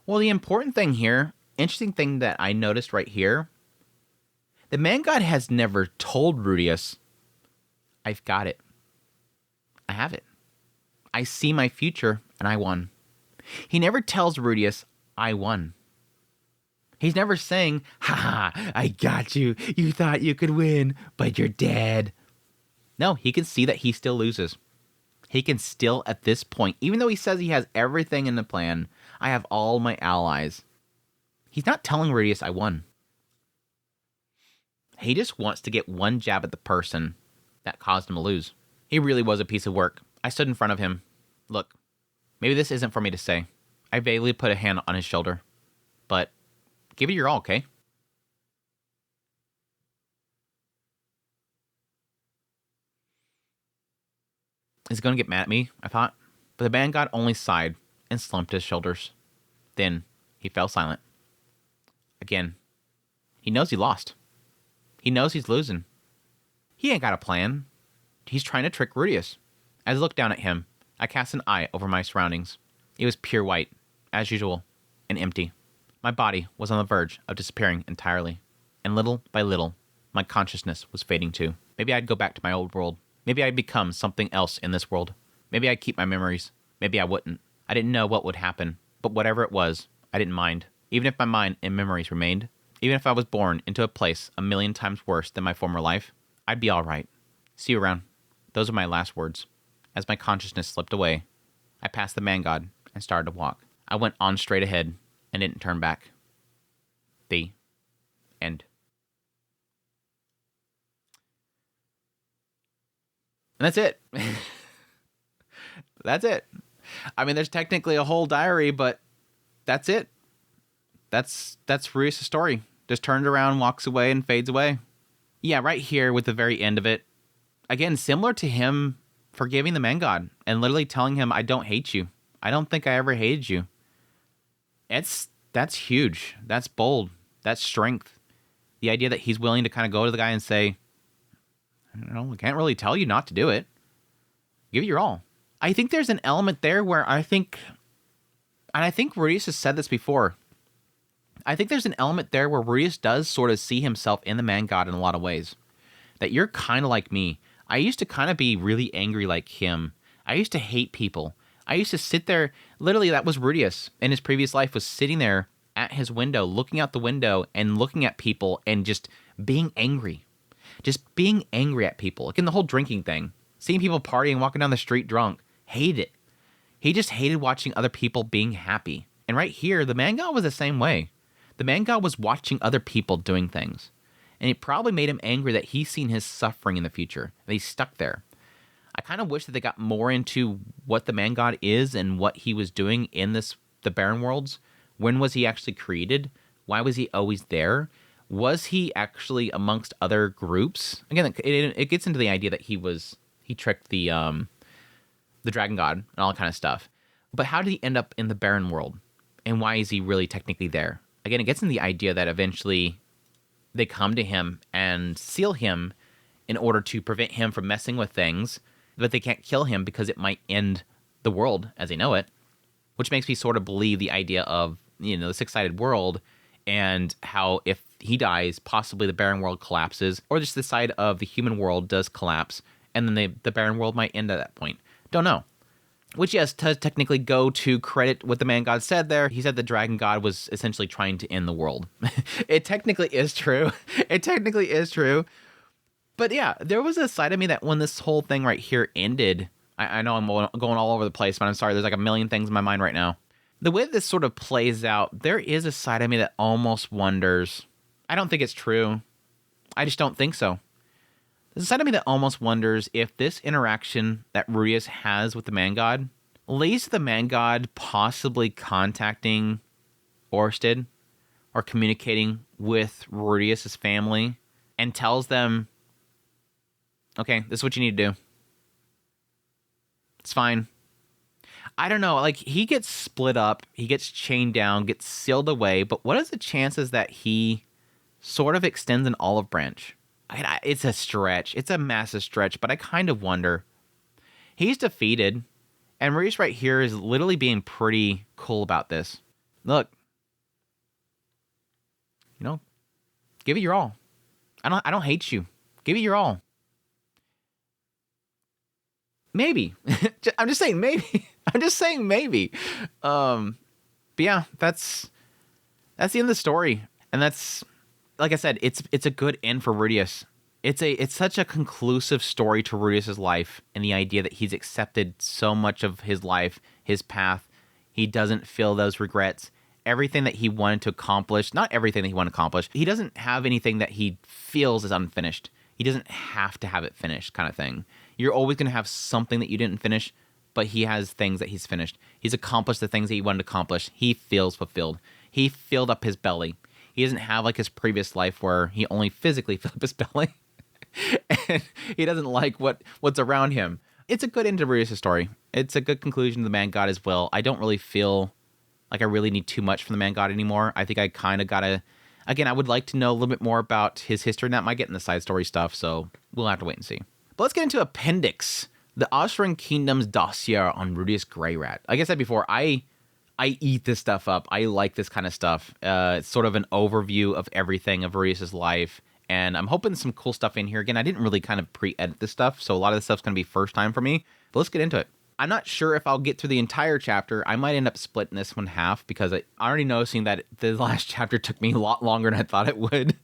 Well, the important thing here, interesting thing that I noticed right here, the man god has never told Rudeus, I've got it. I have it. I see my future and I won. He never tells Rudeus, I won. He's never saying, ha ha, I got you. You thought you could win, but you're dead. No, he can see that he still loses. He can still, at this point, even though he says he has everything in the plan, I have all my allies. He's not telling Rudeus I won. He just wants to get one jab at the person that caused him to lose. He really was a piece of work. I stood in front of him. Look, maybe this isn't for me to say. I vaguely put a hand on his shoulder. But give it your all, okay? Is he going to get mad at me? I thought. But the man god only sighed and slumped his shoulders. Then he fell silent. Again, he knows he lost. He knows he's losing. He ain't got a plan. He's trying to trick Rudeus. As I looked down at him, I cast an eye over my surroundings. It was pure white, as usual, and empty. My body was on the verge of disappearing entirely. And little by little, my consciousness was fading too. Maybe I'd go back to my old world. Maybe I'd become something else in this world. Maybe I'd keep my memories. Maybe I wouldn't. I didn't know what would happen. But whatever it was, I didn't mind. Even if my mind and memories remained. Even if I was born into a place 1,000,000 times worse than my former life, I'd be all right. See you around. Those are my last words. As my consciousness slipped away, I passed the man god and started to walk. I went on straight ahead and didn't turn back. The end. And that's it. That's it. I mean, there's technically a whole diary, but that's it. That's Rudeus' story. Just turns around, walks away, and fades away. Yeah, right here with the very end of it. Again, similar to him forgiving the man god and literally telling him, I don't hate you. I don't think I ever hated you. That's huge. That's bold. That's strength. The idea that he's willing to kind of go to the guy and say, I can't really tell you not to do it. Give it your all. I think there's an element there where I think Rudeus has said this before. I think there's an element there where Rudeus does sort of see himself in the man god in a lot of ways. That you're kind of like me. I used to kind of be really angry like him. I used to hate people. I used to sit there, literally that was Rudeus in his previous life, was sitting there at his window, looking out the window and looking at people and just being angry. Just being angry at people. Like in the whole drinking thing. Seeing people partying, walking down the street drunk. Hate it. He just hated watching other people being happy. And right here, the man god was the same way. The man god was watching other people doing things. And it probably made him angry that he's seen his suffering in the future. And he's stuck there. I kind of wish that they got more into what the man god is and what he was doing in the barren worlds. When was he actually created? Why was he always there? Was he actually amongst other groups? Again, it gets into the idea that he tricked the dragon god and all that kind of stuff. But how did he end up in the barren world? And why is he really technically there? Again, it gets into the idea that eventually they come to him and seal him in order to prevent him from messing with things, but they can't kill him because it might end the world as they know it, which makes me sort of believe the idea of, the six-sided world and how if he dies, possibly the barren world collapses, or just the side of the human world does collapse, and then the barren world might end at that point. Don't know. Which, yes, does technically go to credit what the man god said there. He said the dragon god was essentially trying to end the world. It technically is true. It technically is true. But yeah, there was a side of me that when this whole thing right here ended, I know I'm going all over the place, but I'm sorry, there's like a million things in my mind right now. The way this sort of plays out, there is a side of me that almost wonders. I don't think it's true. I just don't think so. There's a side of me that almost wonders if this interaction that Rudeus has with the man god leads to the man god possibly contacting Orsted or communicating with Rudeus' family and tells them, okay, this is what you need to do. It's fine. I don't know, like he gets split up, he gets chained down, gets sealed away, but what is the chances that he sort of extends an olive branch It's a stretch. It's a massive stretch, but I kind of wonder. He's defeated, and Rudeus right here is literally being pretty cool about this. Look, give it your all. I don't hate you. Give it your all. Maybe. I'm just saying maybe. I'm just saying maybe. But yeah, that's the end of the story. And that's, like I said, it's a good end for Rudeus. It's such a conclusive story to Rudeus's life, and the idea that he's accepted so much of his life, his path. He doesn't feel those regrets. Everything that he wanted to accomplish, not everything that he wanted to accomplish, he doesn't have anything that he feels is unfinished. He doesn't have to have it finished, kind of thing. You're always going to have something that you didn't finish, but he has things that he's finished. He's accomplished the things that he wanted to accomplish. He feels fulfilled. He filled up his belly. He doesn't have like his previous life where he only physically filled up his belly. And he doesn't like what's around him. It's a good end to Rudeus' story. It's a good conclusion to the Man God as well. I don't really feel like I really need too much from the Man God anymore. I think I kind of gotta... Again, I would like to know a little bit more about his history, and that might get in the side story stuff, so we'll have to wait and see. But let's get into Appendix, the Austrian Kingdom's dossier on Rudeus Greyrat. Like I said before, I eat this stuff up. I like this kind of stuff. It's sort of an overview of everything of Rudeus' life, and I'm hoping some cool stuff in here. Again, I didn't really kind of pre-edit this stuff, so a lot of this stuff's going to be first time for me. But let's get into it. I'm not sure if I'll get through the entire chapter. I might end up splitting this one half because I'm already noticing that the last chapter took me a lot longer than I thought it would.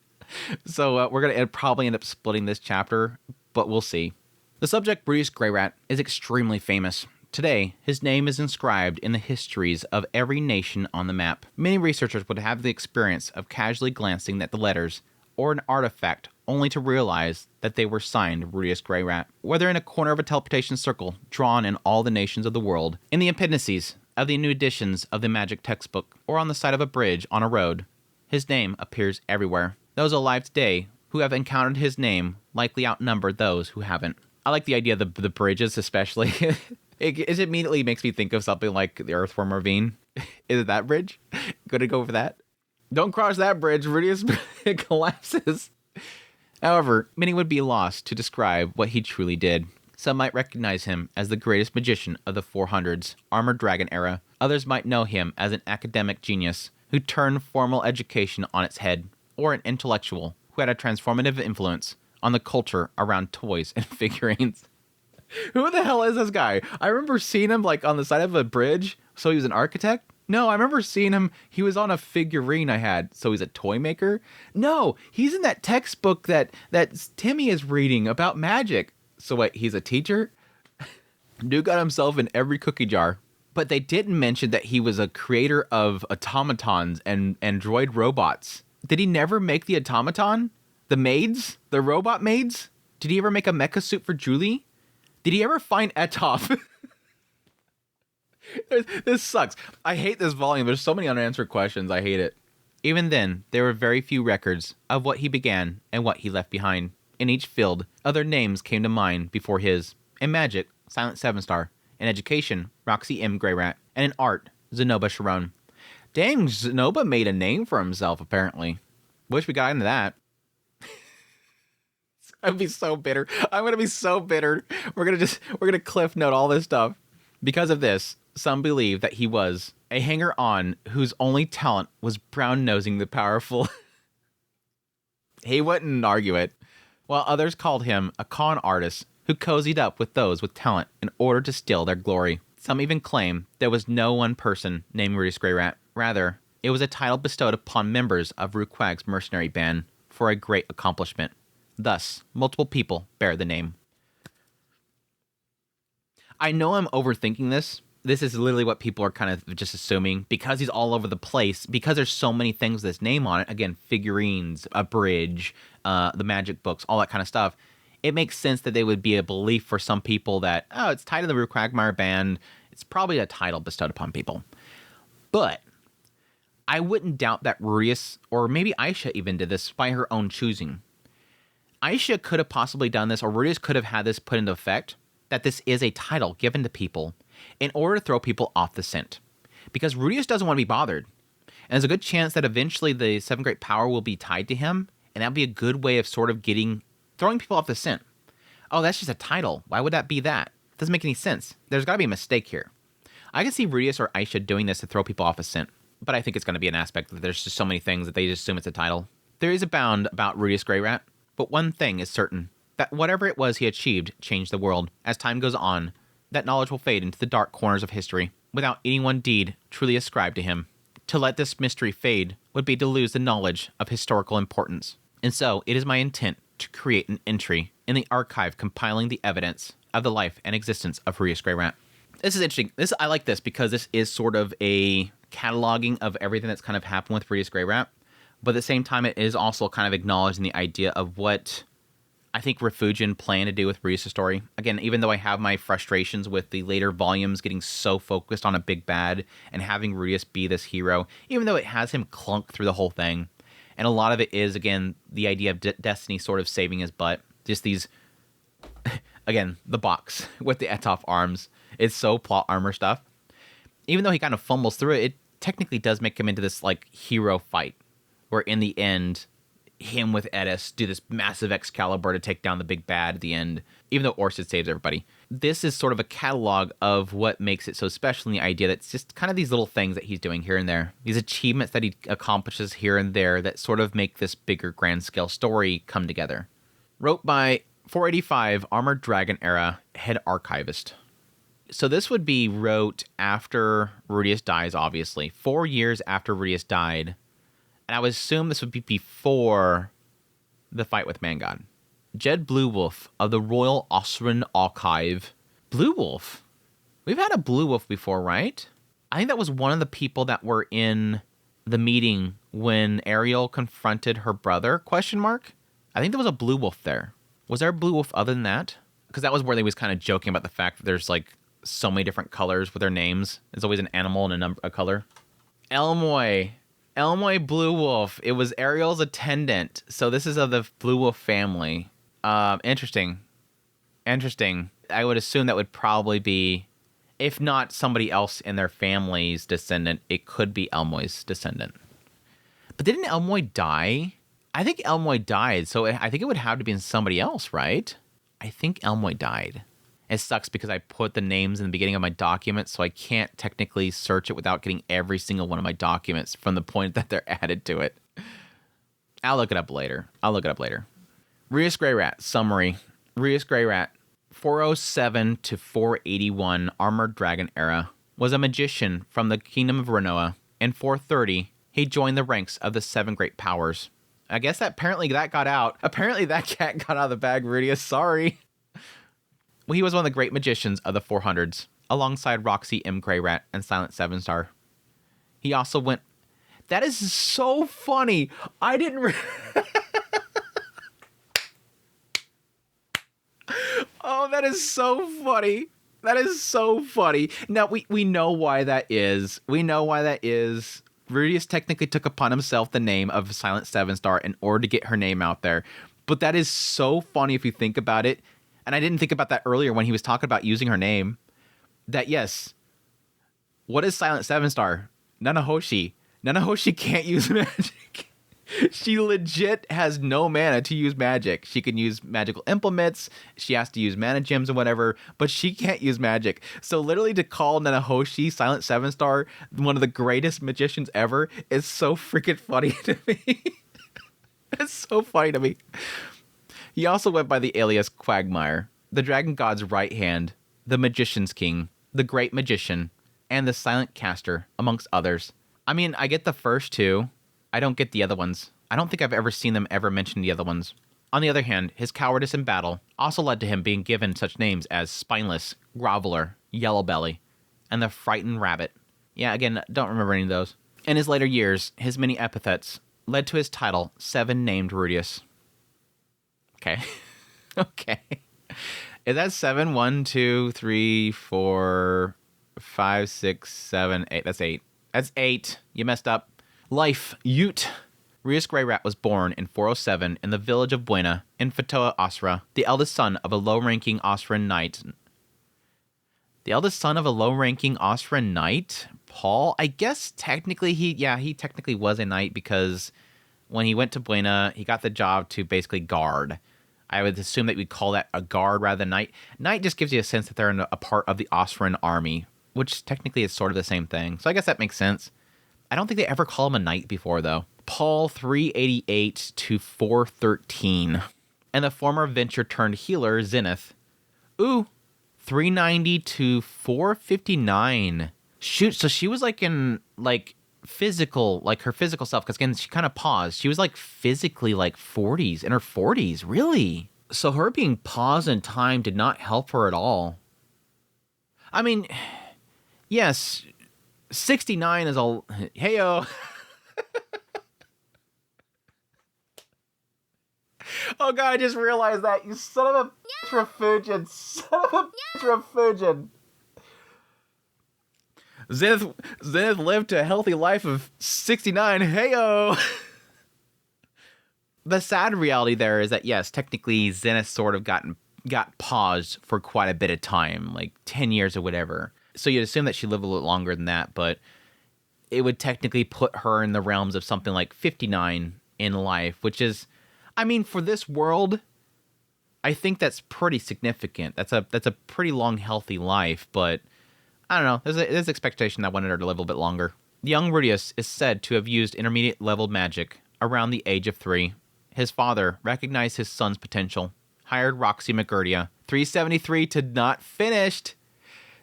So we're going to probably end up splitting this chapter, but we'll see. The subject, Rudeus Greyrat, is extremely famous. Today, his name is inscribed in the histories of every nation on the map. Many researchers would have the experience of casually glancing at the letters or an artifact only to realize that they were signed Rudeus Greyrat. Whether in a corner of a teleportation circle drawn in all the nations of the world, in the appendices of the new editions of the magic textbook, or on the side of a bridge on a road, his name appears everywhere. Those alive today who have encountered his name likely outnumber those who haven't. I like the idea of the bridges especially. It immediately makes me think of something like the Earthworm Ravine. Is it that bridge? Gonna go for that? Don't cross that bridge, Rudeus collapses. However, many would be lost to describe what he truly did. Some might recognize him as the greatest magician of the 400s, Armored Dragon era. Others might know him as an academic genius who turned formal education on its head, or an intellectual who had a transformative influence on the culture around toys and figurines. Who the hell is this guy? I remember seeing him like on the side of a bridge, so he was an architect? No, I remember seeing him, he was on a figurine I had, so he's a toy maker? No, he's in that textbook that Timmy is reading about magic. So wait, he's a teacher? Dude got himself in every cookie jar. But they didn't mention that he was a creator of automatons and android robots. Did he never make the automaton? The maids? The robot maids? Did he ever make a mecha suit for Julie? Did he ever find Etop? This sucks. I hate this volume. There's so many unanswered questions. I hate it. Even then, there were very few records of what he began and what he left behind. In each field, other names came to mind before his. In magic, Silent Seven Star. In education, Roxy M. Greyrat. And in art, Zenoba Sharon. Dang, Zenoba made a name for himself, apparently. Wish we got into that. I'd be so bitter. I'm going to be so bitter. We're going to cliff note all this stuff. Because of this, some believe that he was a hanger-on whose only talent was brown-nosing the powerful. He wouldn't argue it. While others called him a con artist who cozied up with those with talent in order to steal their glory. Some even claim there was no one person named Rudeus Greyrat. Rather, it was a title bestowed upon members of Ruquag's mercenary band for a great accomplishment. Thus, multiple people bear the name. I know I'm overthinking this. This is literally what people are kind of just assuming. Because he's all over the place, because there's so many things with his name on it, again, figurines, a bridge, the magic books, all that kind of stuff, it makes sense that they would be a belief for some people that, oh, it's tied to the Ruquagmire band. It's probably a title bestowed upon people. But I wouldn't doubt that Rudeus, or maybe Aisha even did this by her own choosing. Aisha could have possibly done this, or Rudeus could have had this put into effect, that this is a title given to people in order to throw people off the scent. Because Rudeus doesn't want to be bothered. And there's a good chance that eventually the 7th Great Power will be tied to him, and that'll be a good way of sort of getting Throwing people off the scent. Oh, that's just a title. Why would that be that? Doesn't make any sense. There's got to be a mistake here. I can see Rudeus or Aisha doing this to throw people off a scent, but I think it's going to be an aspect that there's just so many things that they just assume it's a title. There is a bound about Rudeus Greyrat, but one thing is certain, that whatever it was he achieved changed the world. As time goes on, that knowledge will fade into the dark corners of history, without any one deed truly ascribed to him. To let this mystery fade would be to lose the knowledge of historical importance. And so, it is my intent to create an entry in the archive compiling the evidence of the life and existence of Rudeus Greyrat. This is interesting. I like this because this is sort of a cataloging of everything that's kind of happened with Rudeus Greyrat, but at the same time, it is also kind of acknowledging the idea of what I think Refugian planned to do with Rudeus' story. Again, even though I have my frustrations with the later volumes getting so focused on a big bad and having Rudeus be this hero, even though it has him clunk through the whole thing, and a lot of it is, again, the idea of Destiny sort of saving his butt. Just these, again, the box with the Etoff arms. It's so plot armor stuff. Even though he kind of fumbles through it, it technically does make him into this, like, hero fight, where in the end, him with Edis do this massive Excalibur to take down the big bad at the end, even though Orsted saves everybody. This is sort of a catalog of what makes it so special, in the idea that it's just kind of these little things that he's doing here and there. These achievements that he accomplishes here and there that sort of make this bigger grand scale story come together. Wrote by 485 Armored Dragon Era Head Archivist. So this would be wrote after Rudeus dies, obviously. 4 years after Rudeus died. And I would assume this would be before the fight with Man-God. Jed Bluewolf of the Royal Austrian Archive. Bluewolf? We've had a Bluewolf before, right? I think that was one of the people that were in the meeting when Ariel confronted her brother, question mark? I think there was a Bluewolf there. Was there a Bluewolf other than that? Because that was where they was kind of joking about the fact that there's like so many different colors with their names. There's always an animal and a color. Elmoy Bluewolf. It was Ariel's attendant. So this is of the Bluewolf family. Interesting. I would assume that would probably be, if not somebody else in their family's descendant, it could be Elmoy's descendant. But didn't Elmoy die? I think Elmoy died, so I think it would have to be somebody else, right? I think Elmoy died. It sucks because I put the names in the beginning of my documents, so I can't technically search it without getting every single one of my documents from the point that they're added to it. I'll look it up later. Rudeus Greyrat, summary. Rudeus Greyrat, 407 to 481 Armored Dragon Era, was a magician from the Kingdom of Renoa. In 430, he joined the ranks of the 7 Great Powers. I guess that got out. Apparently that cat got out of the bag, Rudeus. Sorry. Well, he was one of the great magicians of the 400s, alongside Roxy M. Greyrat and Silent Seven Star. He also went... That is so funny. I didn't... Oh, that is so funny. Now, we know why that is. Rudeus technically took upon himself the name of Silent Seven Star in order to get her name out there. But that is so funny if you think about it. And I didn't think about that earlier when he was talking about using her name. That, yes, what is Silent Seven Star? Nanahoshi. Nanahoshi can't use magic. She legit has no mana to use magic. She can use magical implements. She has to use mana gems and whatever, but she can't use magic. So literally to call Nanahoshi Silent Seven Star one of the greatest magicians ever is so freaking funny to me. It's so funny to me. He also went by the alias Quagmire, the Dragon God's right hand, the Magician's King, the Great Magician, and the Silent Caster, amongst others. I mean, I get the first two. I don't get the other ones. I don't think I've ever seen them ever mention the other ones. On the other hand, his cowardice in battle also led to him being given such names as Spineless, Groveler, Yellowbelly, and the Frightened Rabbit. Yeah, again, don't remember any of those. In his later years, his many epithets led to his title, Seven Named Rudeus. Okay. Okay. Is that 7? 1, 2, 3, 4, 5, 6, 7, 8. That's 8. That's 8. You messed up. Life, Ute. Rudeus Greyrat was born in 407 in the village of Buena in Fatoa, Osra, the eldest son of a low-ranking Osran knight. Paul? I guess technically he technically was a knight because when he went to Buena, he got the job to basically guard I would assume that we'd call that a guard rather than knight. Knight just gives you a sense that they're a part of the Osran army, which technically is sort of the same thing. So I guess that makes sense. I don't think they ever call him a knight before, though. Paul 388 to 413. And the former venture turned healer, Zenith. Ooh, 390 to 459. Shoot, so she was like in physical, like her physical self, because again, she kind of paused. She was like physically like 40s, in her 40s, really? So her being paused in time did not help her at all. I mean, yes, 69 is all, hey-o. Oh god, I just realized that, you son of a refugian, refugian. Zenith lived a healthy life of 69, hey-o. The sad reality there is that, yes, technically Zenith sort of got paused for quite a bit of time, like 10 years or whatever. So you'd assume that she lived a little longer than that, but it would technically put her in the realms of something like 59 in life, which is, I mean, for this world, I think that's pretty significant. That's a pretty long, healthy life, but I don't know. There's expectation that I wanted her to live a little bit longer. Young Rudeus is said to have used intermediate level magic around the age of 3. His father recognized his son's potential, hired Roxy McGurdia. 373 to not finished.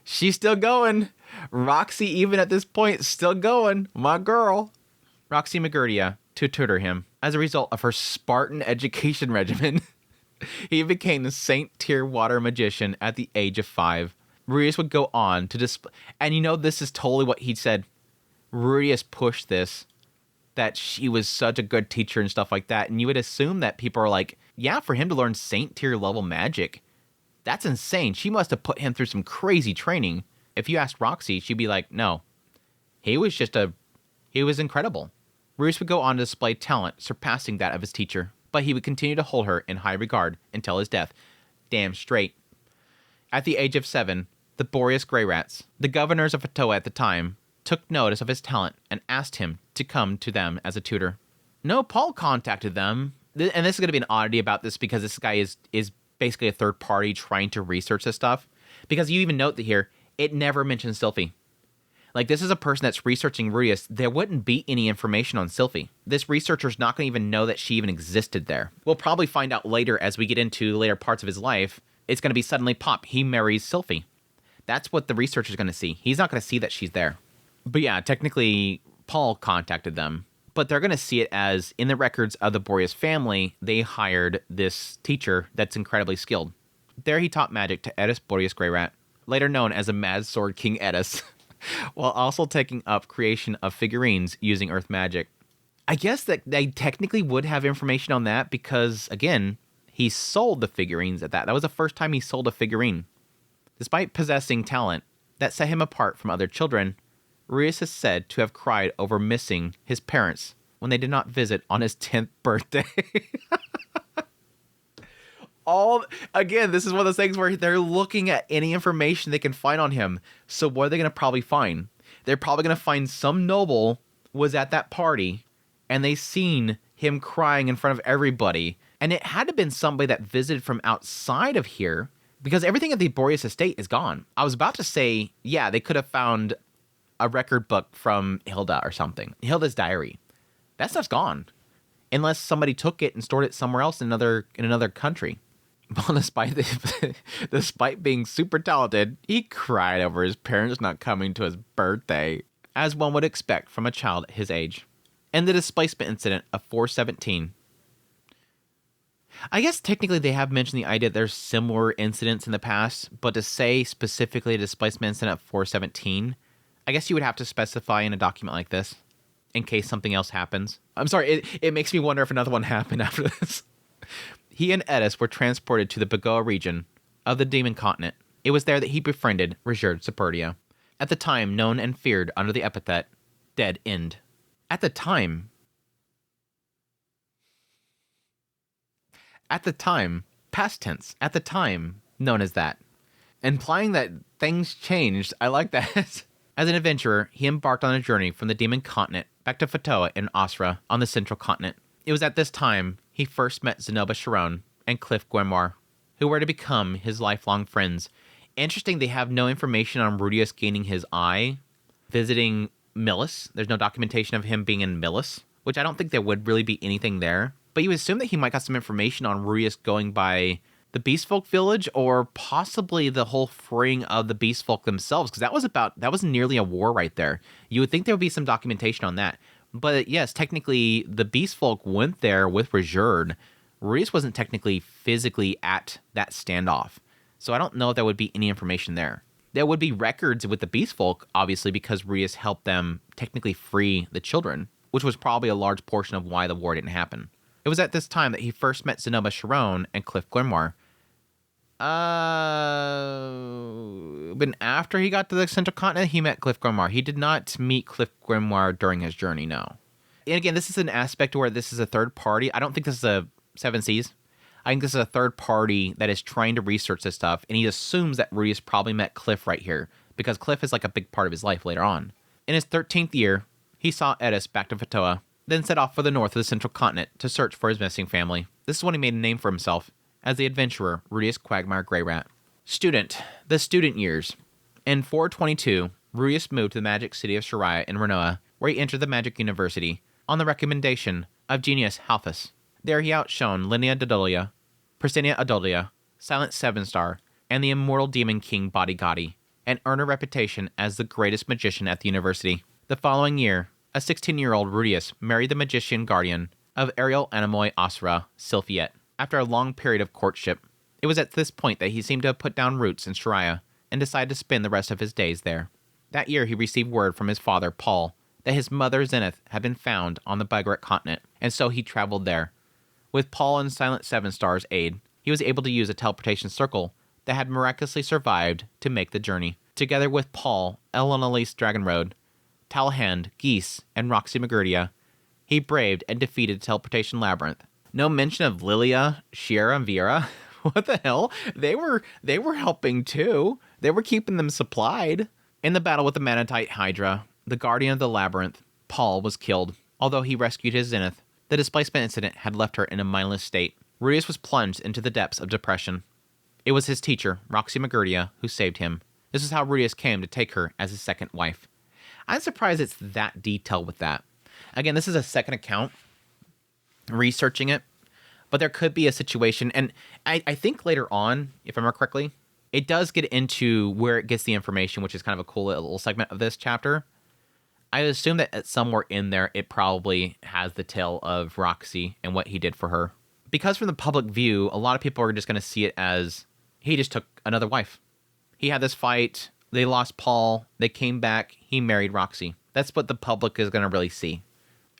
She's still going. Roxy, even at this point, still going. My girl. Roxy McGurdia to tutor him. As a result of her Spartan education regimen, he became the Saint tier water magician at the age of 5. Rudeus would go on to display, and you know, this is totally what he said. Rudeus pushed this, that she was such a good teacher and stuff like that, and you would assume that people are like, yeah, for him to learn Saint tier level magic, that's insane. She must have put him through some crazy training. If you asked Roxy, she'd be like, no, he was incredible. Rudeus would go on to display talent surpassing that of his teacher, but he would continue to hold her in high regard until his death. Damn straight. At the age of 7, the Boreas Grey Rats, the governors of Fatoa at the time, took notice of his talent and asked him to come to them as a tutor. No, Paul contacted them. And this is going to be an oddity about this because this guy is basically a third party trying to research this stuff. Because you even note that here, it never mentions Sylphie. Like, this is a person that's researching Rudeus. There wouldn't be any information on Sylphie. This researcher's not going to even know that she even existed there. We'll probably find out later as we get into later parts of his life. It's going to be suddenly pop. He marries Sylphie. That's what the researcher's going to see. He's not going to see that she's there. But yeah, technically, Paul contacted them. But they're going to see it as, in the records of the Boreas family, they hired this teacher that's incredibly skilled. There he taught magic to Edis Boreas Greyrat, later known as the Mad Sword King Edis, while also taking up creation of figurines using earth magic. I guess that they technically would have information on that because, again, he sold the figurines at that. That was the first time he sold a figurine. Despite possessing talent that set him apart from other children, Rudeus is said to have cried over missing his parents when they did not visit on his 10th birthday. Again, this is one of those things where they're looking at any information they can find on him. So what are they going to probably find? They're probably going to find some noble was at that party and they seen him crying in front of everybody. And it had to have been somebody that visited from outside of here because everything at the Boreas estate is gone. I was about to say, yeah, they could have found a record book from Hilda or something. Hilda's diary. That stuff's gone. Unless somebody took it and stored it somewhere else in another country. Well, despite being super talented, he cried over his parents not coming to his birthday, as one would expect from a child his age. And the displacement incident of 417. I guess technically they have mentioned the idea that there's similar incidents in the past, but to say specifically a displacement incident of 417, I guess you would have to specify in a document like this, in case something else happens. I'm sorry, it makes me wonder if another one happened after this. He and Edis were transported to the Bagoa region of the Demon Continent. It was there that he befriended Rigerd Superdia, at the time known and feared under the epithet Dead End. At the time, past tense, at the time known as that. Implying that things changed, I like that. As an adventurer, he embarked on a journey from the Demon Continent back to Fatoa in Osra on the Central Continent. It was at this time he first met Zenoba Sharon, and Cliff Gwemar, who were to become his lifelong friends. Interesting, they have no information on Rudeus gaining his eye, visiting Millis. There's no documentation of him being in Millis, which I don't think there would really be anything there. But you would assume that he might got some information on Rudeus going by the Beastfolk village, or possibly the whole freeing of the Beastfolk themselves, because that was nearly a war right there. You would think there would be some documentation on that. But yes, technically, the Beastfolk went there with Rajerd. Rudeus wasn't technically physically at that standoff. So I don't know if there would be any information there. There would be records with the Beastfolk, obviously, because Rudeus helped them technically free the children, which was probably a large portion of why the war didn't happen. It was at this time that he first met Zenobia Sharon and Cliff Gwemar. But after he got to the Central Continent, he met Cliff Gwemar. He did not meet Cliff Gwemar during his journey, no. And again, this is an aspect where this is a third party. I don't think this is a Seven Seas. I think this is a third party that is trying to research this stuff, and he assumes that Rudeus probably met Cliff right here, because Cliff is like a big part of his life later on. In his 13th year, he saw Edis back to Fatoa, then set off for the north of the Central Continent to search for his missing family. This is when he made a name for himself as the adventurer Rudeus Quagmire Greyrat. The student years. In 422, Rudeus moved to the magic city of Shariah in Renoa, where he entered the magic university on the recommendation of Genius Halphus. There he outshone Linnea Dodolia, Persinia Adolia, Silent Seven Star, and the immortal demon king Body Gotti, and earned a reputation as the greatest magician at the university. The following year, a 16-year-old Rudeus married the magician guardian of Ariel Anamoi Asra, Sylphiet. After a long period of courtship, it was at this point that he seemed to have put down roots in Shariah and decided to spend the rest of his days there. That year, he received word from his father, Paul, that his mother, Zenith, had been found on the Bagrat continent, and so he traveled there. With Paul and Silent Seven Star's aid, he was able to use a teleportation circle that had miraculously survived to make the journey. Together with Paul, Elonalise Dragonroad, Talhand, Geese, and Roxy Magurdia, he braved and defeated the teleportation labyrinth. No mention of Lilia, Shiera, and Viera. What the hell? They were helping too. They were keeping them supplied. In the battle with the Manatite Hydra, the guardian of the labyrinth, Paul was killed. Although he rescued his Zenith, the displacement incident had left her in a mindless state. Rudeus was plunged into the depths of depression. It was his teacher, Roxy Magurdia, who saved him. This is how Rudeus came to take her as his second wife. I'm surprised it's that detailed with that. Again, this is a second account, researching it, but there could be a situation, and I think later on, if I remember correctly, it does get into where it gets the information, which is kind of a cool little segment of this chapter. I assume that somewhere in there, it probably has the tale of Roxy and what he did for her. Because from the public view, a lot of people are just going to see it as he just took another wife. He had this fight, they lost Paul, they came back, he married Roxy. That's what the public is going to really see.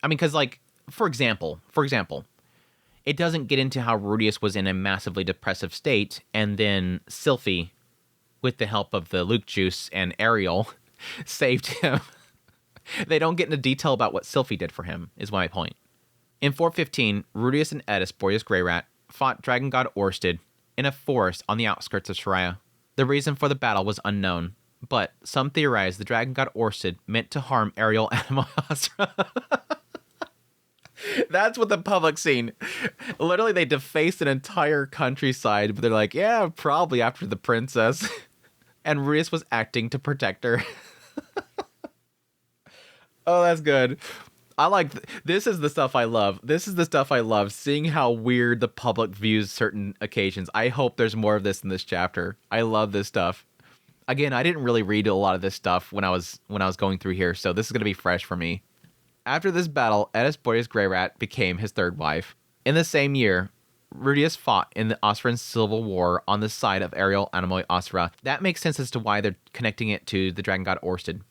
I mean, because, like, for example, it doesn't get into how Rudeus was in a massively depressive state, and then Sylphie, with the help of the Luke Juice and Ariel, saved him. They don't get into detail about what Sylphie did for him, is my point. In 415, Rudeus and Edis Boreas Greyrat fought Dragon God Orsted in a forest on the outskirts of Shariah. The reason for the battle was unknown, but some theorize the Dragon God Orsted meant to harm Ariel Anamoi. That's what the public seen. Literally, they defaced an entire countryside, but they're like, yeah, probably after the princess. And Rudeus was acting to protect her. Oh, that's good. I like this is the stuff I love. This is the stuff I love, seeing how weird the public views certain occasions. I hope there's more of this in this chapter. I love this stuff. Again, I didn't really read a lot of this stuff when I was going through here, so this is going to be fresh for me. After this battle, Edis Boreas Greyrat became his third wife. In the same year, Rudeus fought in the Osran Civil War on the side of Ariel Anamoi Asra. That makes sense as to why they're connecting it to the Dragon God Orsted.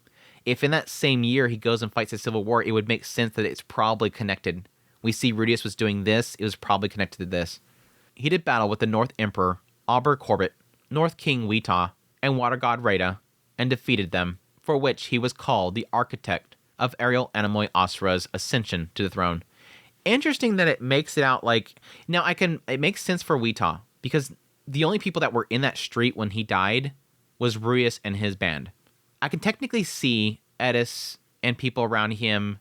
If in that same year he goes and fights the Civil War, it would make sense that it's probably connected. We see Rudeus was doing this, it was probably connected to this. He did battle with the North Emperor, Auber Corbett, North King Weta, and Water God Rada, and defeated them, for which he was called the architect of Ariel Anamoi Asra's ascension to the throne. Interesting that it makes it out like... Now, it makes sense for Weta, because the only people that were in that street when he died was Rudeus and his band. I can technically see Edis and people around him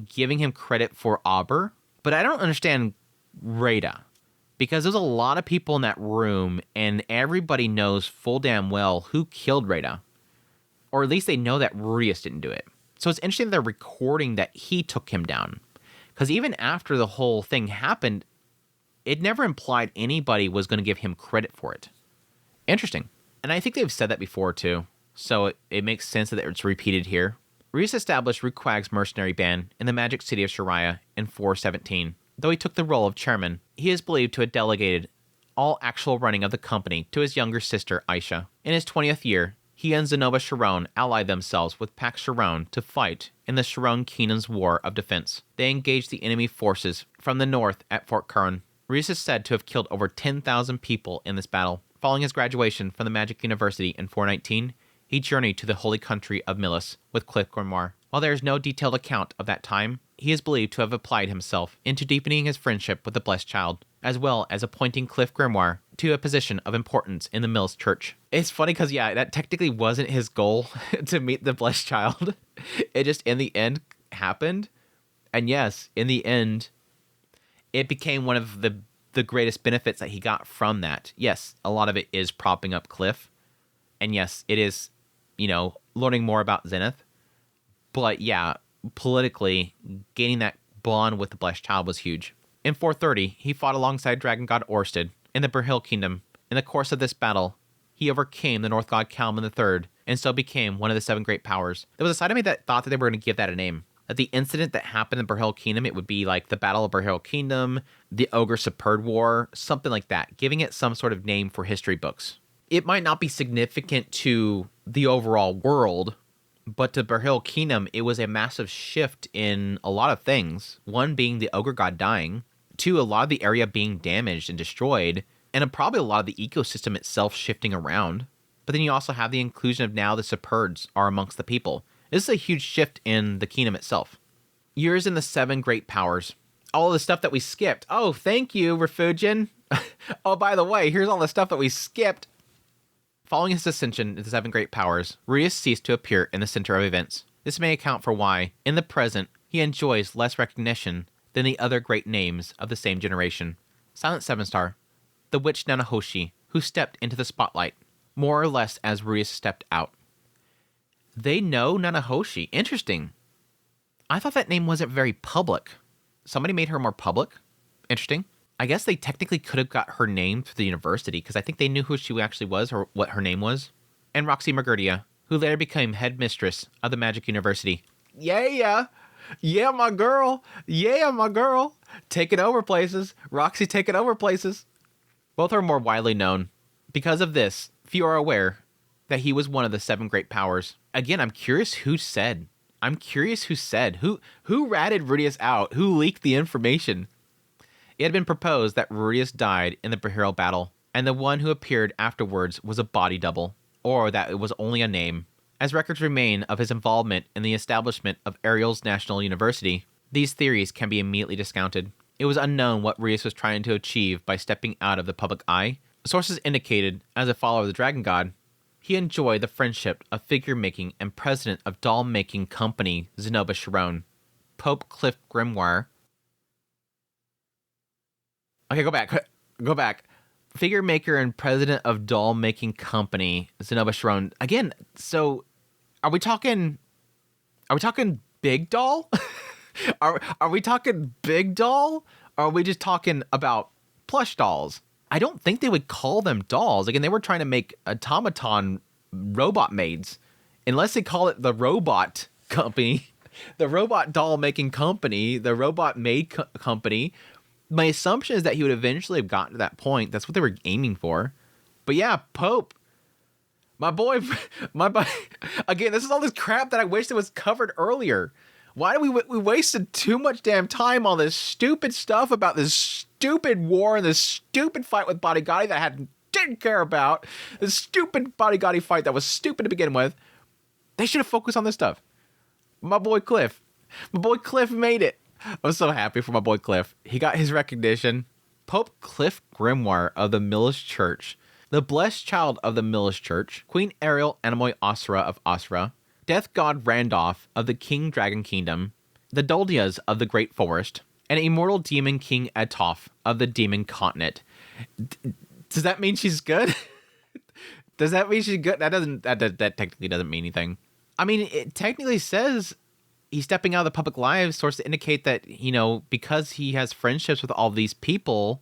giving him credit for Auber, but I don't understand Rada. because there's a lot of people in that room, and everybody knows full damn well who killed Rada. Or at least they know that Rudeus didn't do it. So it's interesting that they're recording that he took him down. Because even after the whole thing happened, it never implied anybody was going to give him credit for it. Interesting. And I think they've said that before too. So it makes sense that it's repeated here. Rudeus established Ruquag's mercenary band in the magic city of Shariah in 417. Though he took the role of chairman, he is believed to have delegated all actual running of the company to his younger sister, Aisha. In his 20th year, he and Zenobia Sharon allied themselves with Pax Sharon to fight in the Sharon Kingdom's War of Defense. They engaged the enemy forces from the north at Fort Curran. Rudeus is said to have killed over 10,000 people in this battle. Following his graduation from the Magic University in 419, he journeyed to the holy country of Milis with Cliff Grimoire. While there is no detailed account of that time, he is believed to have applied himself into deepening his friendship with the Blessed Child, as well as appointing Cliff Grimoire to a position of importance in the Milis Church. It's funny because, yeah, that technically wasn't his goal to meet the Blessed Child. It just, in the end, happened. And yes, in the end, it became one of the greatest benefits that he got from that. Yes, a lot of it is propping up Cliff. And yes, it is, learning more about Zenith. But yeah, politically, gaining that bond with the Blessed Child was huge. In 430, he fought alongside Dragon God Orsted in the Berhil Kingdom. In the course of this battle, he overcame the North God Kalman III, and so became one of the 7 great powers. There was a side of me that thought that they were going to give that a name. That the incident that happened in Berhil Kingdom, it would be like the Battle of Berhil Kingdom, the Ogre Superd War, something like that, giving it some sort of name for history books. It might not be significant to the overall world, but to Berhil Kingdom, it was a massive shift in a lot of things. One being the Ogre God dying, 2, a lot of the area being damaged and destroyed, and probably a lot of the ecosystem itself shifting around. But then you also have the inclusion of now the Superds are amongst the people. This is a huge shift in the kingdom itself. Years in the 7 great powers. All of the stuff that we skipped. Oh, thank you, Refugian. Oh, by the way, here's all the stuff that we skipped. Following his ascension into 7 great powers, Rudeus ceased to appear in the center of events. This may account for why, in the present, he enjoys less recognition than the other great names of the same generation. Silent 7-Star, the witch Nanahoshi, who stepped into the spotlight, more or less as Rudeus stepped out. They know Nanahoshi. Interesting. I thought that name wasn't very public. Somebody made her more public? Interesting. I guess they technically could have got her name through the university, because I think they knew who she actually was or what her name was. And Roxy Margurdia, who later became headmistress of the Magic University. Yeah, my girl. Yeah, my girl. Taking over places. Roxy taking over places. Both are more widely known. Because of this, few are aware that he was one of the 7 great powers. Again, I'm curious who said. Who ratted Rudeus out? Who leaked the information? It had been proposed that Rudeus died in the Berhil battle, and the one who appeared afterwards was a body double, or that it was only a name. As records remain of his involvement in the establishment of Ariel's National University, these theories can be immediately discounted. It was unknown what Rudeus was trying to achieve by stepping out of the public eye. Sources indicated, as a follower of the Dragon God, he enjoyed the friendship of figure-making and president of doll-making company Zenobia Sharon, Pope Cliff Grimoire. Okay, go back. Figure maker and president of doll making company Zenobia Sharon. Again, so are we talking big doll? are we talking big doll? Or are we just talking about plush dolls? I don't think they would call them dolls. Again, they were trying to make automaton robot maids. Unless they call it the robot company, the robot doll making company, the robot maid company. My assumption is that he would eventually have gotten to that point. That's what they were aiming for. But yeah, Pope. My boy. Again, this is all this crap that I wish that was covered earlier. Why do we wasted too much damn time on this stupid stuff about this stupid war and this stupid fight with Bodygotti that I didn't care about. This stupid Bodygotti fight that was stupid to begin with. They should have focused on this stuff. My boy Cliff made it. I'm so happy for my boy Cliff. He got his recognition. Pope Cliff Grimoire of the Milis Church, the Blessed Child of the Milis Church, Queen Ariel Anamoy Osra of Osra, Death God Randolph of the King Dragon Kingdom, the Doldias of the Great Forest, and Immortal Demon King Atof of the Demon Continent. Does that mean she's good? Does that mean she's good? That technically doesn't mean anything. I mean, it technically says he's stepping out of the public lives, source to indicate that, because he has friendships with all these people,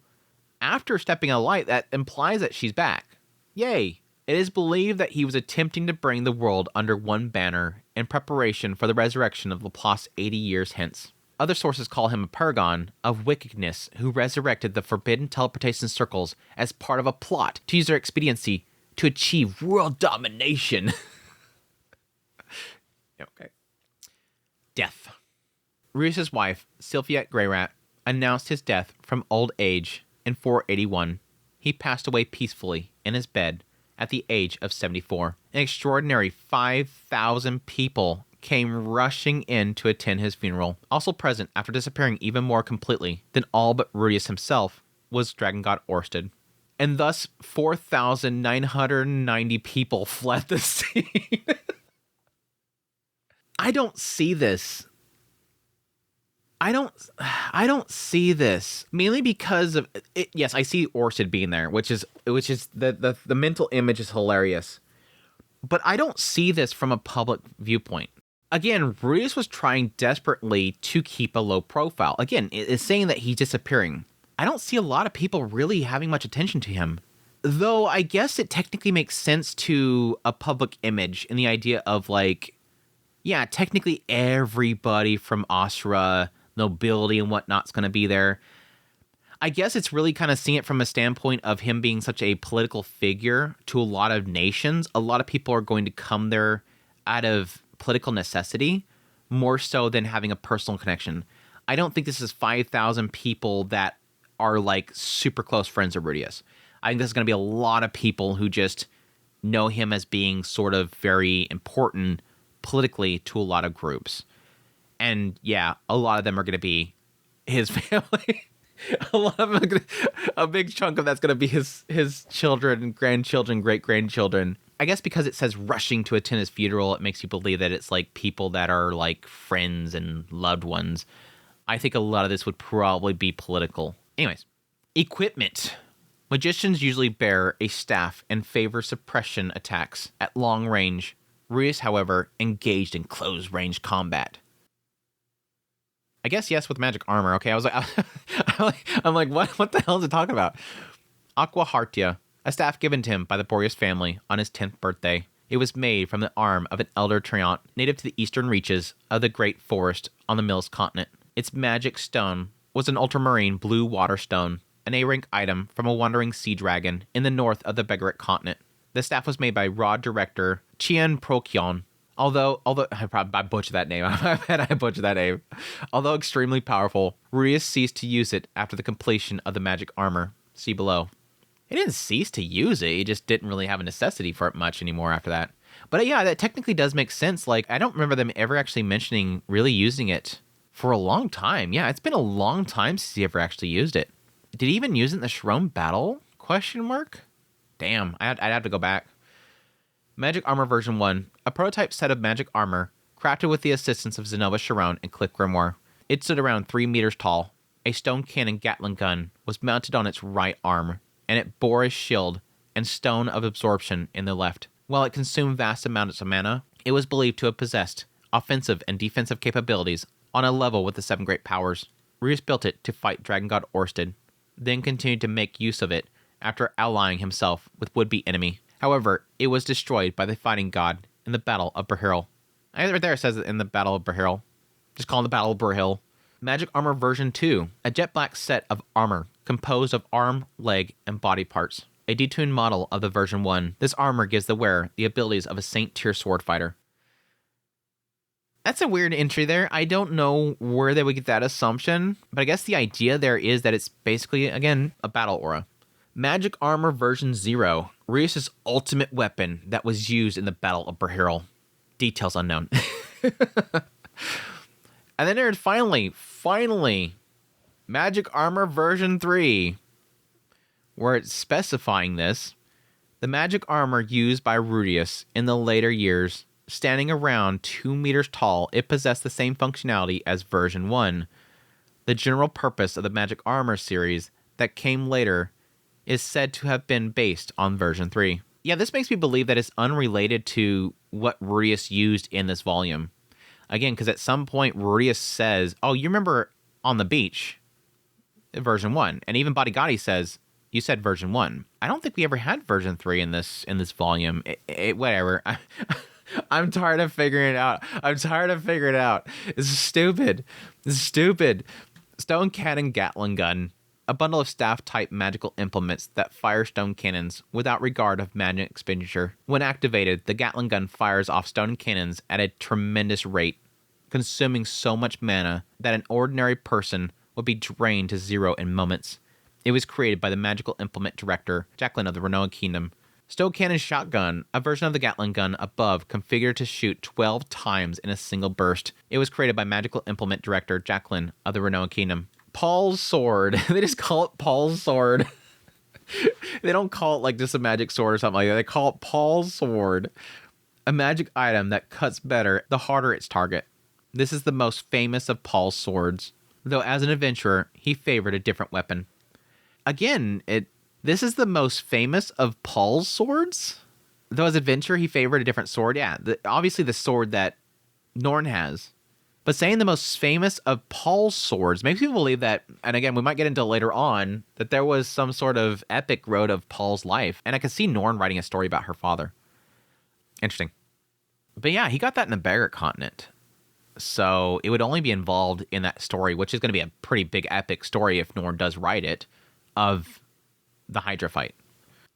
after stepping out of light, that implies that she's back. Yay. It is believed that he was attempting to bring the world under one banner in preparation for the resurrection of Laplace 80 years hence. Other sources call him a paragon of wickedness who resurrected the forbidden teleportation circles as part of a plot to use their expediency to achieve world domination. Okay. Death. Rudeus' wife, Sylviette Greyrat, announced his death from old age in 481. He passed away peacefully in his bed at the age of 74. An extraordinary 5,000 people came rushing in to attend his funeral. Also present, after disappearing even more completely than all but Rudeus himself, was Dragon God Orsted. And thus, 4,990 people fled the scene. I don't see this. I don't see this, mainly because of it. Yes, I see Orsted being there, which is the mental image is hilarious. But I don't see this from a public viewpoint. Again, Rudeus was trying desperately to keep a low profile. Again, it's saying that he's disappearing. I don't see a lot of people really having much attention to him. Though I guess it technically makes sense to a public image in the idea of technically everybody from Asura, nobility and whatnot's going to be there. I guess it's really kind of seeing it from a standpoint of him being such a political figure to a lot of nations. A lot of people are going to come there out of political necessity, more so than having a personal connection. I don't think this is 5,000 people that are super close friends of Rudeus. I think this is going to be a lot of people who just know him as being sort of very important politically to a lot of groups. And yeah, a lot of them are going to be his family. A big chunk of that's going to be his children, grandchildren, great-grandchildren. I guess because it says rushing to attend his funeral, it makes you believe that it's people that are friends and loved ones. I think a lot of this would probably be political. Anyways, equipment. Magicians usually bear a staff and favor suppression attacks at long range. Rudeus, however, engaged in close-range combat. I guess yes with magic armor. Okay, I was I'm like, what the hell is it talking about? Aqua Hartia, a staff given to him by the Boreas family on his 10th birthday. It was made from the arm of an elder treant native to the eastern reaches of the Great Forest on the Mills continent. Its magic stone was an ultramarine blue water stone, an A-rank item from a wandering sea dragon in the north of the Begaric continent. The staff was made by Rod director Chien Prokyon. Although I butchered that name. I butchered that name. Although extremely powerful, Rudeus ceased to use it after the completion of the magic armor. See below. He didn't cease to use it. He just didn't really have a necessity for it much anymore after that. But yeah, that technically does make sense. I don't remember them ever actually mentioning really using it for a long time. Yeah, it's been a long time since he ever actually used it. Did he even use it in the Shrome battle? ? Damn, I'd have to go back. Magic Armor version 1, a prototype set of magic armor crafted with the assistance of Zenova Chiron and Cliff Grimoire. It stood around 3 meters tall. A stone cannon Gatling gun was mounted on its right arm, and it bore a shield and stone of absorption in the left. While it consumed vast amounts of mana, it was believed to have possessed offensive and defensive capabilities on a level with the 7 great powers. Rudeus built it to fight Dragon God Orsted, then continued to make use of it after allying himself with would-be enemy. However, it was destroyed by the fighting god in the Battle of Brahil. Right there it says it in the Battle of Brahil. Just call it the Battle of Brahil. Magic Armor version 2, a jet black set of armor composed of arm, leg, and body parts. A detuned model of the version 1, this armor gives the wearer the abilities of a Saint tier sword fighter. That's a weird entry there. I don't know where they would get that assumption, but I guess the idea there is that it's basically, again, a battle aura. Magic Armor version 0, Rudeus' ultimate weapon that was used in the Battle of Brahil. Details unknown. And then there's finally, Magic Armor version 3, where it's specifying this. The magic armor used by Rudeus in the later years, standing around 2 meters tall, it possessed the same functionality as version 1. The general purpose of the Magic Armor series that came later is said to have been based on version 3. Yeah, this makes me believe that it's unrelated to what Rudeus used in this volume. Again, because at some point Rudeus says, oh, you remember on the beach, version 1. And even Bodigatti says, you said version 1. I don't think we ever had version 3 in this volume. Whatever. I'm tired of figuring it out. It's stupid. Stone cannon Gatling gun. A bundle of staff-type magical implements that fire stone cannons without regard of magic expenditure. When activated, the Gatling gun fires off stone cannons at a tremendous rate, consuming so much mana that an ordinary person would be drained to 0 in moments. It was created by the magical implement director, Jacqueline of the Renoa Kingdom. Stone cannon shotgun, a version of the Gatling gun above, configured to shoot 12 times in a single burst. It was created by magical implement director, Jacqueline of the Renoa Kingdom. Paul's sword. They just call it Paul's sword. They don't call it like just a magic sword or something like that. They call it Paul's sword. A magic item that cuts better the harder its target. This is the most famous of Paul's swords, though as an adventurer, he favored a different weapon. Again, this is the most famous of Paul's swords? Though as an adventurer, he favored a different sword. Yeah, obviously the sword that Norn has. But saying the most famous of Paul's swords makes me believe that, and again, we might get into later on, that there was some sort of epic road of Paul's life. And I can see Norn writing a story about her father. Interesting. But yeah, he got that in the Barrett continent. So it would only be involved in that story, which is going to be a pretty big epic story if Norn does write it, of the Hydra fight.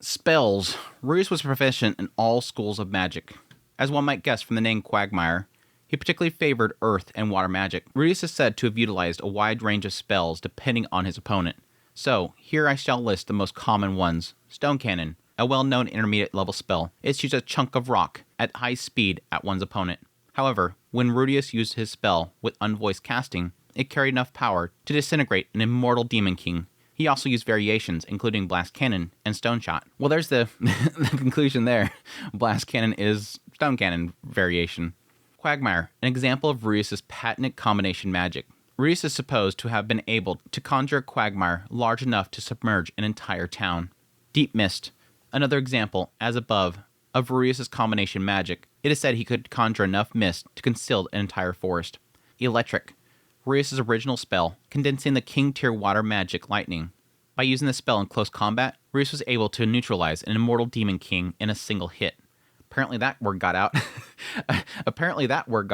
Spells. Rudeus was proficient in all schools of magic. As one might guess from the name Quagmire, he particularly favored earth and water magic. Rudeus is said to have utilized a wide range of spells depending on his opponent. So, here I shall list the most common ones. Stone Cannon, a well-known intermediate level spell. It shoots a chunk of rock at high speed at one's opponent. However, when Rudeus used his spell with unvoiced casting, it carried enough power to disintegrate an immortal Demon King. He also used variations, including Blast Cannon and Stone Shot. Well, there's the conclusion there. Blast Cannon is Stone Cannon variation. Quagmire, an example of Rudeus' patented combination magic. Rudeus is supposed to have been able to conjure a quagmire large enough to submerge an entire town. Deep Mist, another example, as above, of Rudeus' combination magic. It is said he could conjure enough mist to conceal an entire forest. Electric, Rudeus' original spell, condensing the king-tier water magic lightning. By using the spell in close combat, Rudeus was able to neutralize an immortal Demon King in a single hit. Apparently that word got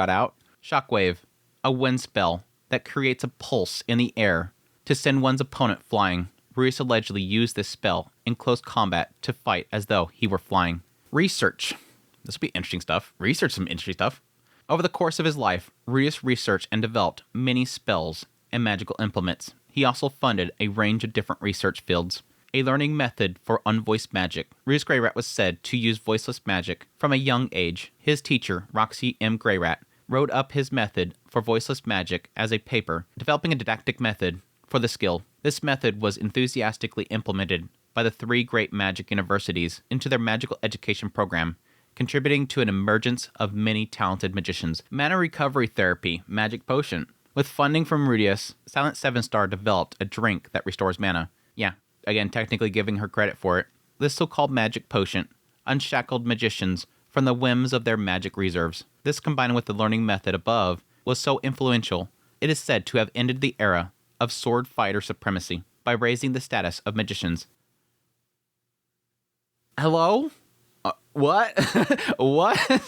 out. Shockwave, a wind spell that creates a pulse in the air to send one's opponent flying. Rudeus allegedly used this spell in close combat to fight as though he were flying. Research. This will be interesting stuff. Research some interesting stuff. Over the course of his life, Rudeus researched and developed many spells and magical implements. He also funded a range of different research fields. A learning method for unvoiced magic. Rudeus Greyrat was said to use voiceless magic from a young age. His teacher, Roxy M. Greyrat, wrote up his method for voiceless magic as a paper, developing a didactic method for the skill. This method was enthusiastically implemented by the 3 great magic universities into their magical education program, contributing to an emergence of many talented magicians. Mana recovery therapy, magic potion. With funding from Rudeus, Silent 7-Star developed a drink that restores mana. Yeah. Again, technically giving her credit for it. This so-called magic potion unshackled magicians from the whims of their magic reserves. This, combined with the learning method above, was so influential, it is said to have ended the era of sword fighter supremacy by raising the status of magicians. Hello? What? What?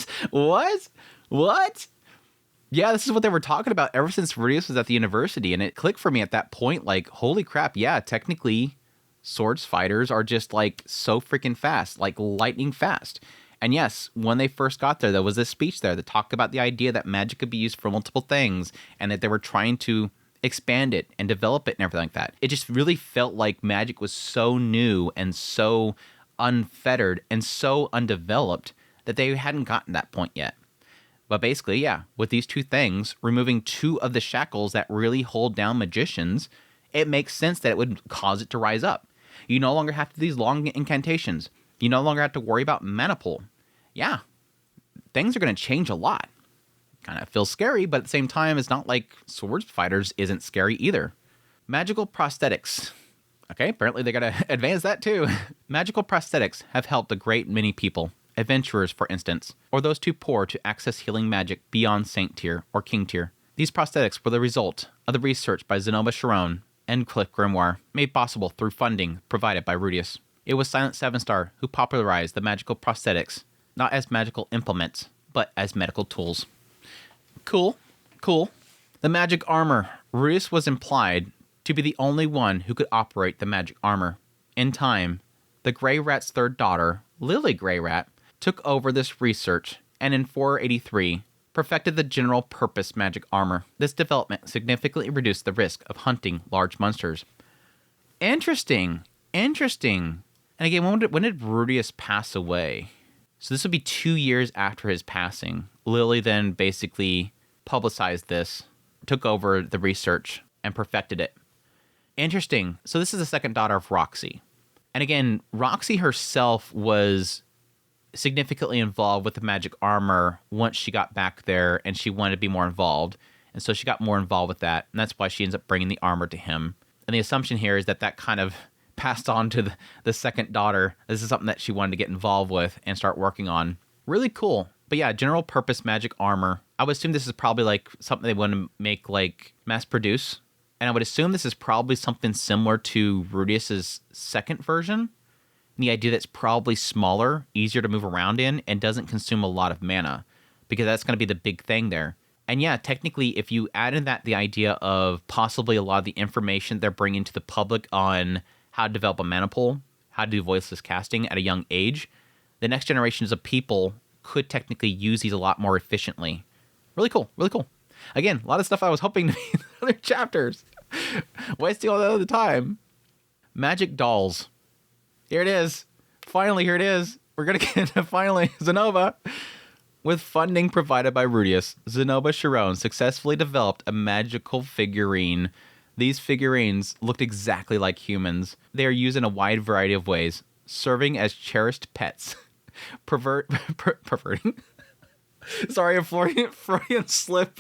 Yeah, this is what they were talking about ever since Rudeus was at the university, and it clicked for me at that point, like, holy crap, yeah, technically swords fighters are just like so freaking fast, like lightning fast. And yes, when they first got there was this speech there that talked about the idea that magic could be used for multiple things and that they were trying to expand it and develop it and everything like that. It just really felt like magic was so new and so unfettered and so undeveloped that they hadn't gotten that point yet. But basically, yeah, with these 2 things, removing 2 of the shackles that really hold down magicians, it makes sense that it would cause it to rise up. You no longer have to do these long incantations. You no longer have to worry about mana pool. Yeah, things are going to change a lot. Kind of feels scary, but at the same time, it's not like swords fighters isn't scary either. Magical prosthetics. Okay, apparently they gotta advance that too. Magical prosthetics have helped a great many people, adventurers for instance, or those too poor to access healing magic beyond Saint tier or King tier. These prosthetics were the result of the research by Zenobia Sharon and Cliff Grimoire, made possible through funding provided by Rudeus. It was Silent Seven Star who popularized the magical prosthetics, not as magical implements, but as medical tools. Cool. The magic armor. Rudeus was implied to be the only one who could operate the magic armor. In time, the Grey Rat's third daughter, Lily Grey Rat, took over this research and in 483 perfected the general purpose magic armor. This development significantly reduced the risk of hunting large monsters. Interesting. And again, when did Rudeus pass away? So this would be 2 years after his passing. Lily then basically publicized this, took over the research, and perfected it. Interesting. So this is the second daughter of Roxy. And again, Roxy herself was significantly involved with the magic armor once she got back there, and she wanted to be more involved. And so she got more involved with that, and that's why she ends up bringing the armor to him. And the assumption here is that kind of passed on to the second daughter. This is something that she wanted to get involved with and start working on. Really cool. But yeah, general purpose magic armor. I would assume this is probably like something they want to make like mass produce. And I would assume this is probably something similar to Rudeus's second version. The idea that's probably smaller, easier to move around in, and doesn't consume a lot of mana, because that's going to be the big thing there. And yeah, technically, if you add in that the idea of possibly a lot of the information they're bringing to the public on how to develop a mana pool, how to do voiceless casting at a young age, the next generations of people could technically use these a lot more efficiently. Really cool. Again, a lot of stuff I was hoping to be in other chapters. Wasting all the time. Magic dolls. Here it is. Finally, here it is. We're going to get into finally Zenobia. With funding provided by Rudeus, Zenobia Sharon successfully developed a magical figurine. These figurines looked exactly like humans. They are used in a wide variety of ways, serving as cherished pets. Perverting. Sorry, a Freudian slip.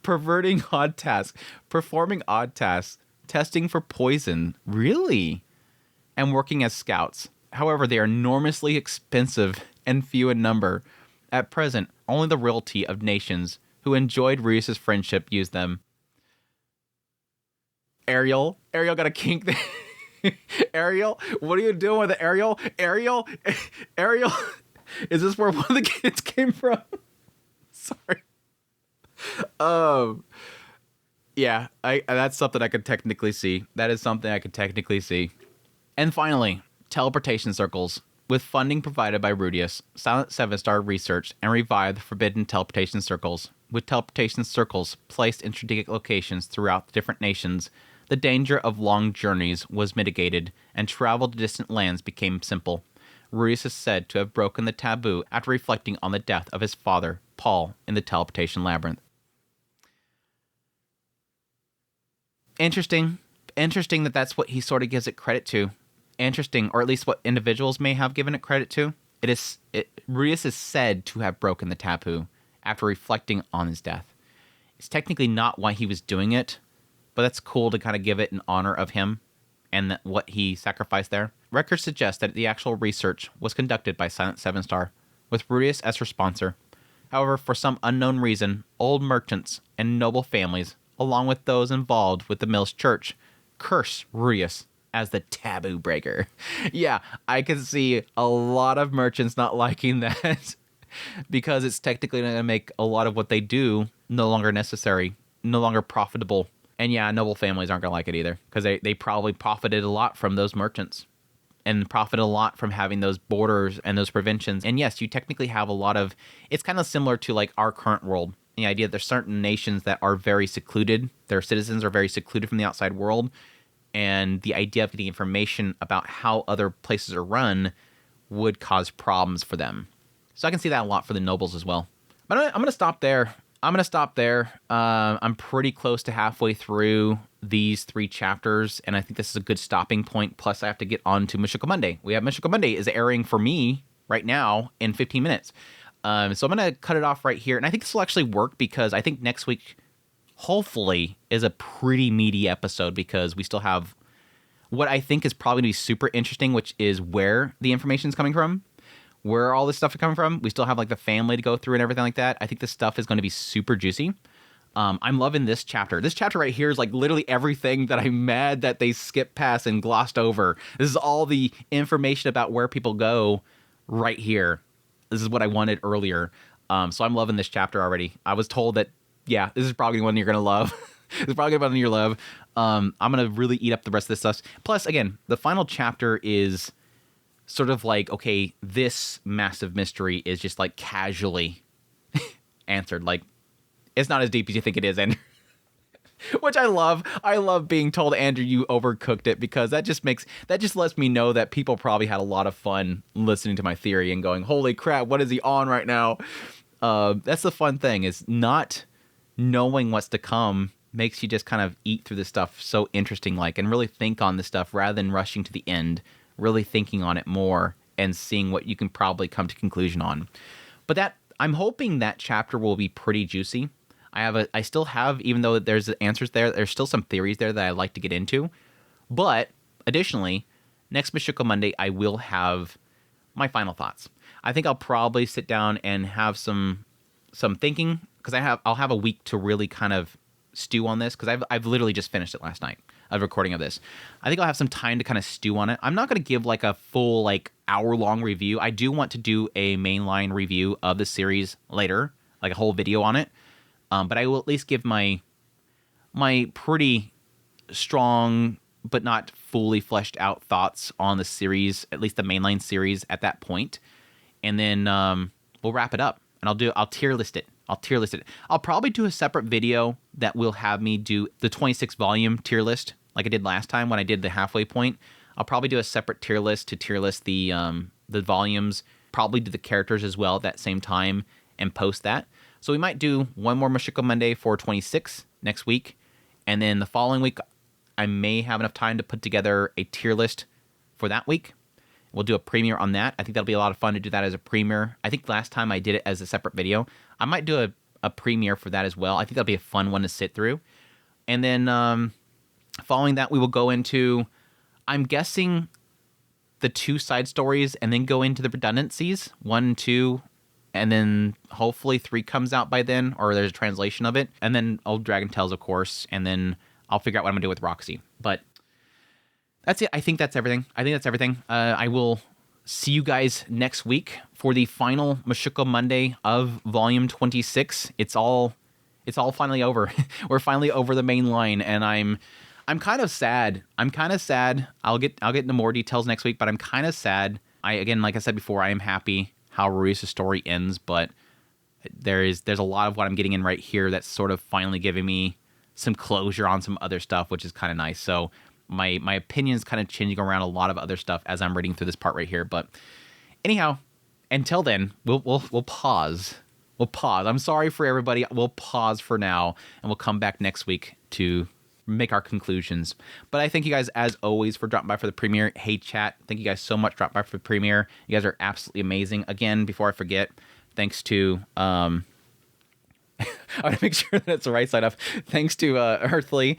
Perverting odd tasks. Performing odd tasks. Testing for poison. Really? And working as scouts. However, they are enormously expensive and few in number. At present, only the royalty of nations who enjoyed Rudeus' friendship use them. Ariel got a kink there. Ariel, what are you doing with it, Ariel? Ariel, is this where one of the kids came from? Sorry. Yeah, that's something I could technically see. That is something I could technically see. And finally, teleportation circles. With funding provided by Rudeus, Silent Seven Star researched and revived the forbidden teleportation circles. With teleportation circles placed in strategic locations throughout the different nations, the danger of long journeys was mitigated, and travel to distant lands became simple. Rudeus is said to have broken the taboo after reflecting on the death of his father, Paul, in the teleportation labyrinth. Interesting that that's what he sort of gives it credit to. Interesting, or at least what individuals may have given it credit to. Rudeus is said to have broken the taboo after reflecting on his death. It's technically not why he was doing it, but that's cool to kind of give it in honor of him and what he sacrificed there. Records suggest that the actual research was conducted by Silent Seven Star, with Rudeus as her sponsor. However, for some unknown reason, old merchants and noble families, along with those involved with the Mills Church, curse Rudeus as the taboo breaker. Yeah, I can see a lot of merchants not liking that because it's technically going to make a lot of what they do no longer necessary, no longer profitable. And yeah, noble families aren't going to like it either because they probably profited a lot from those merchants and profited a lot from having those borders and those preventions. And yes, you technically have a lot of, it's kind of similar to like our current world. The idea that there's certain nations that are very secluded, their citizens are very secluded from the outside world. And the idea of getting information about how other places are run would cause problems for them. So I can see that a lot for the nobles as well. But I'm going to stop there. I'm pretty close to halfway through these 3 chapters, and I think this is a good stopping point. Plus, I have to get on to Mushoku Monday. Mushoku Monday is airing for me right now in 15 minutes. So I'm going to cut it off right here. And I think this will actually work because I think next week hopefully is a pretty meaty episode because we still have what I think is probably going to be super interesting, which is where the information is coming from, where all this stuff is coming from. We still have like the family to go through and everything like that. I think this stuff is going to be super juicy. I'm loving this chapter. This chapter right here is like literally everything that I'm mad that they skipped past and glossed over. This is all the information about where people go right here. This is what I wanted earlier. So I'm loving this chapter already. I was told that, yeah, this is probably one you're going to love. This is probably one you're love. I'm going to really eat up the rest of this stuff. Plus, again, the final chapter is sort of like, okay, this massive mystery is just like casually answered. Like, it's not as deep as you think it is, Andrew. Which I love. I love being told, Andrew, you overcooked it, because that just lets me know that people probably had a lot of fun listening to my theory and going, holy crap, what is he on right now? That's the fun thing, is not knowing what's to come makes you just kind of eat through this stuff so interesting, like, and really think on this stuff rather than rushing to the end, really thinking on it more and seeing what you can probably come to conclusion on. But that, I'm hoping that chapter will be pretty juicy. I still have, even though there's answers there, there's still some theories there that I'd like to get into. But additionally, next Mushoku Monday, I will have my final thoughts. I think I'll probably sit down and have some thinking, because I'll have a week to really kind of stew on this, because I've literally just finished it last night, of recording of this. I think I'll have some time to kind of stew on it. I'm not going to give like a full like hour-long review. I do want to do a mainline review of the series later, like a whole video on it. But I will at least give my pretty strong but not fully fleshed out thoughts on the series, at least the mainline series at that point. And then we'll wrap it up, and I'll tier list it. I'll probably do a separate video that will have me do the 26 volume tier list like I did last time when I did the halfway point. I'll probably do a separate tier list to tier list the volumes, probably do the characters as well at that same time, and post that. So we might do one more Mushoku Monday for 26 next week, and then the following week I may have enough time to put together a tier list for that week. We'll do a premiere on that. I think that'll be a lot of fun to do that as a premiere. I think last time I did it as a separate video. I might do a premiere for that as well. I think that'll be a fun one to sit through. And then following that, we will go into, I'm guessing, the 2 side stories, and then go into the redundancies, 1, 2, and then hopefully 3 comes out by then, or there's a translation of it. And then Old Dragon Tales, of course, and then I'll figure out what I'm going to do with Roxy. But that's it. I think that's everything. I will see you guys next week for the final Mushoku Monday of Volume 26. It's all finally over. We're finally over the main line, and I'm kind of sad. I'll get into more details next week, but I'm kind of sad. Again, like I said before, I am happy how Rudeus' story ends, but there's a lot of what I'm getting in right here that's sort of finally giving me some closure on some other stuff, which is kind of nice. So my opinion's kind of changing around a lot of other stuff as I'm reading through this part right here. But anyhow, until then, we'll pause. We'll pause. I'm sorry for everybody. We'll pause for now, and we'll come back next week to make our conclusions. But I thank you guys, as always, for dropping by for the premiere. Hey, chat, thank you guys so much for dropping by for the premiere. You guys are absolutely amazing. Again, before I forget, thanks to I want to make sure that it's the right side up. Thanks to Earthly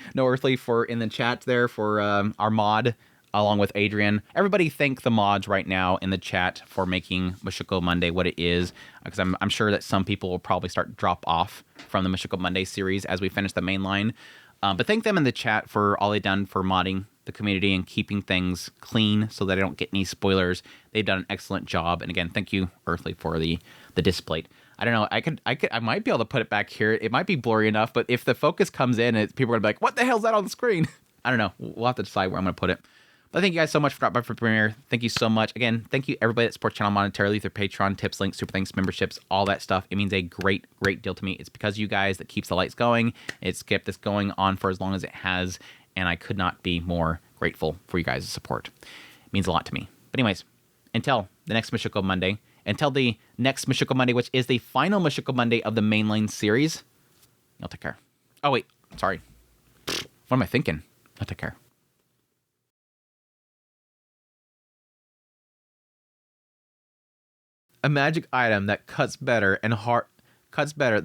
for in the chat there for our mod, along with Adrian. Everybody thank the mods right now in the chat for making Mushoku Monday what it is, because I'm sure that some people will probably start drop off from the Mushoku Monday series as we finish the main line. But thank them in the chat for all they've done for modding the community and keeping things clean so that I don't get any spoilers. They've done an excellent job. And again, thank you, Earthly, for the display. I don't know. I might be able to put it back here. It might be blurry enough, but if the focus comes in, people are gonna be like, "What the hell's that on the screen?" I don't know. We'll have to decide where I'm gonna put it. But thank you guys so much for dropping by for premiere. Thank you so much. Again, thank you everybody that supports channel monetarily through Patreon, tips, links, super thanks, memberships, all that stuff. It means a great, great deal to me. It's because of you guys that keeps the lights going. It's kept this going on for as long as it has, and I could not be more grateful for you guys' support. It means a lot to me. But anyways, until the next Mushoku Monday, which is the final Mushoku Monday of the mainline series, y'all take care. Oh, wait. Sorry. What am I thinking? I'll take care. A magic item that cuts better and cuts better.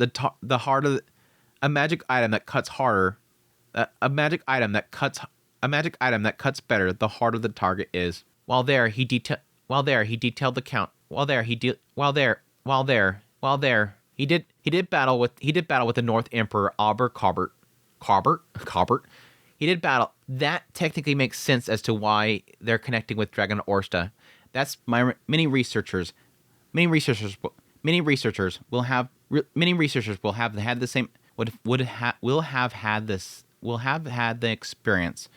A magic item that cuts harder. A magic item that cuts a magic item that cuts better the harder the target is. While there, he detailed the count. He did battle with the North Emperor Cobert. He did battle. That technically makes sense as to why they're connecting with Dragon Orsta. That's many researchers will have had the experience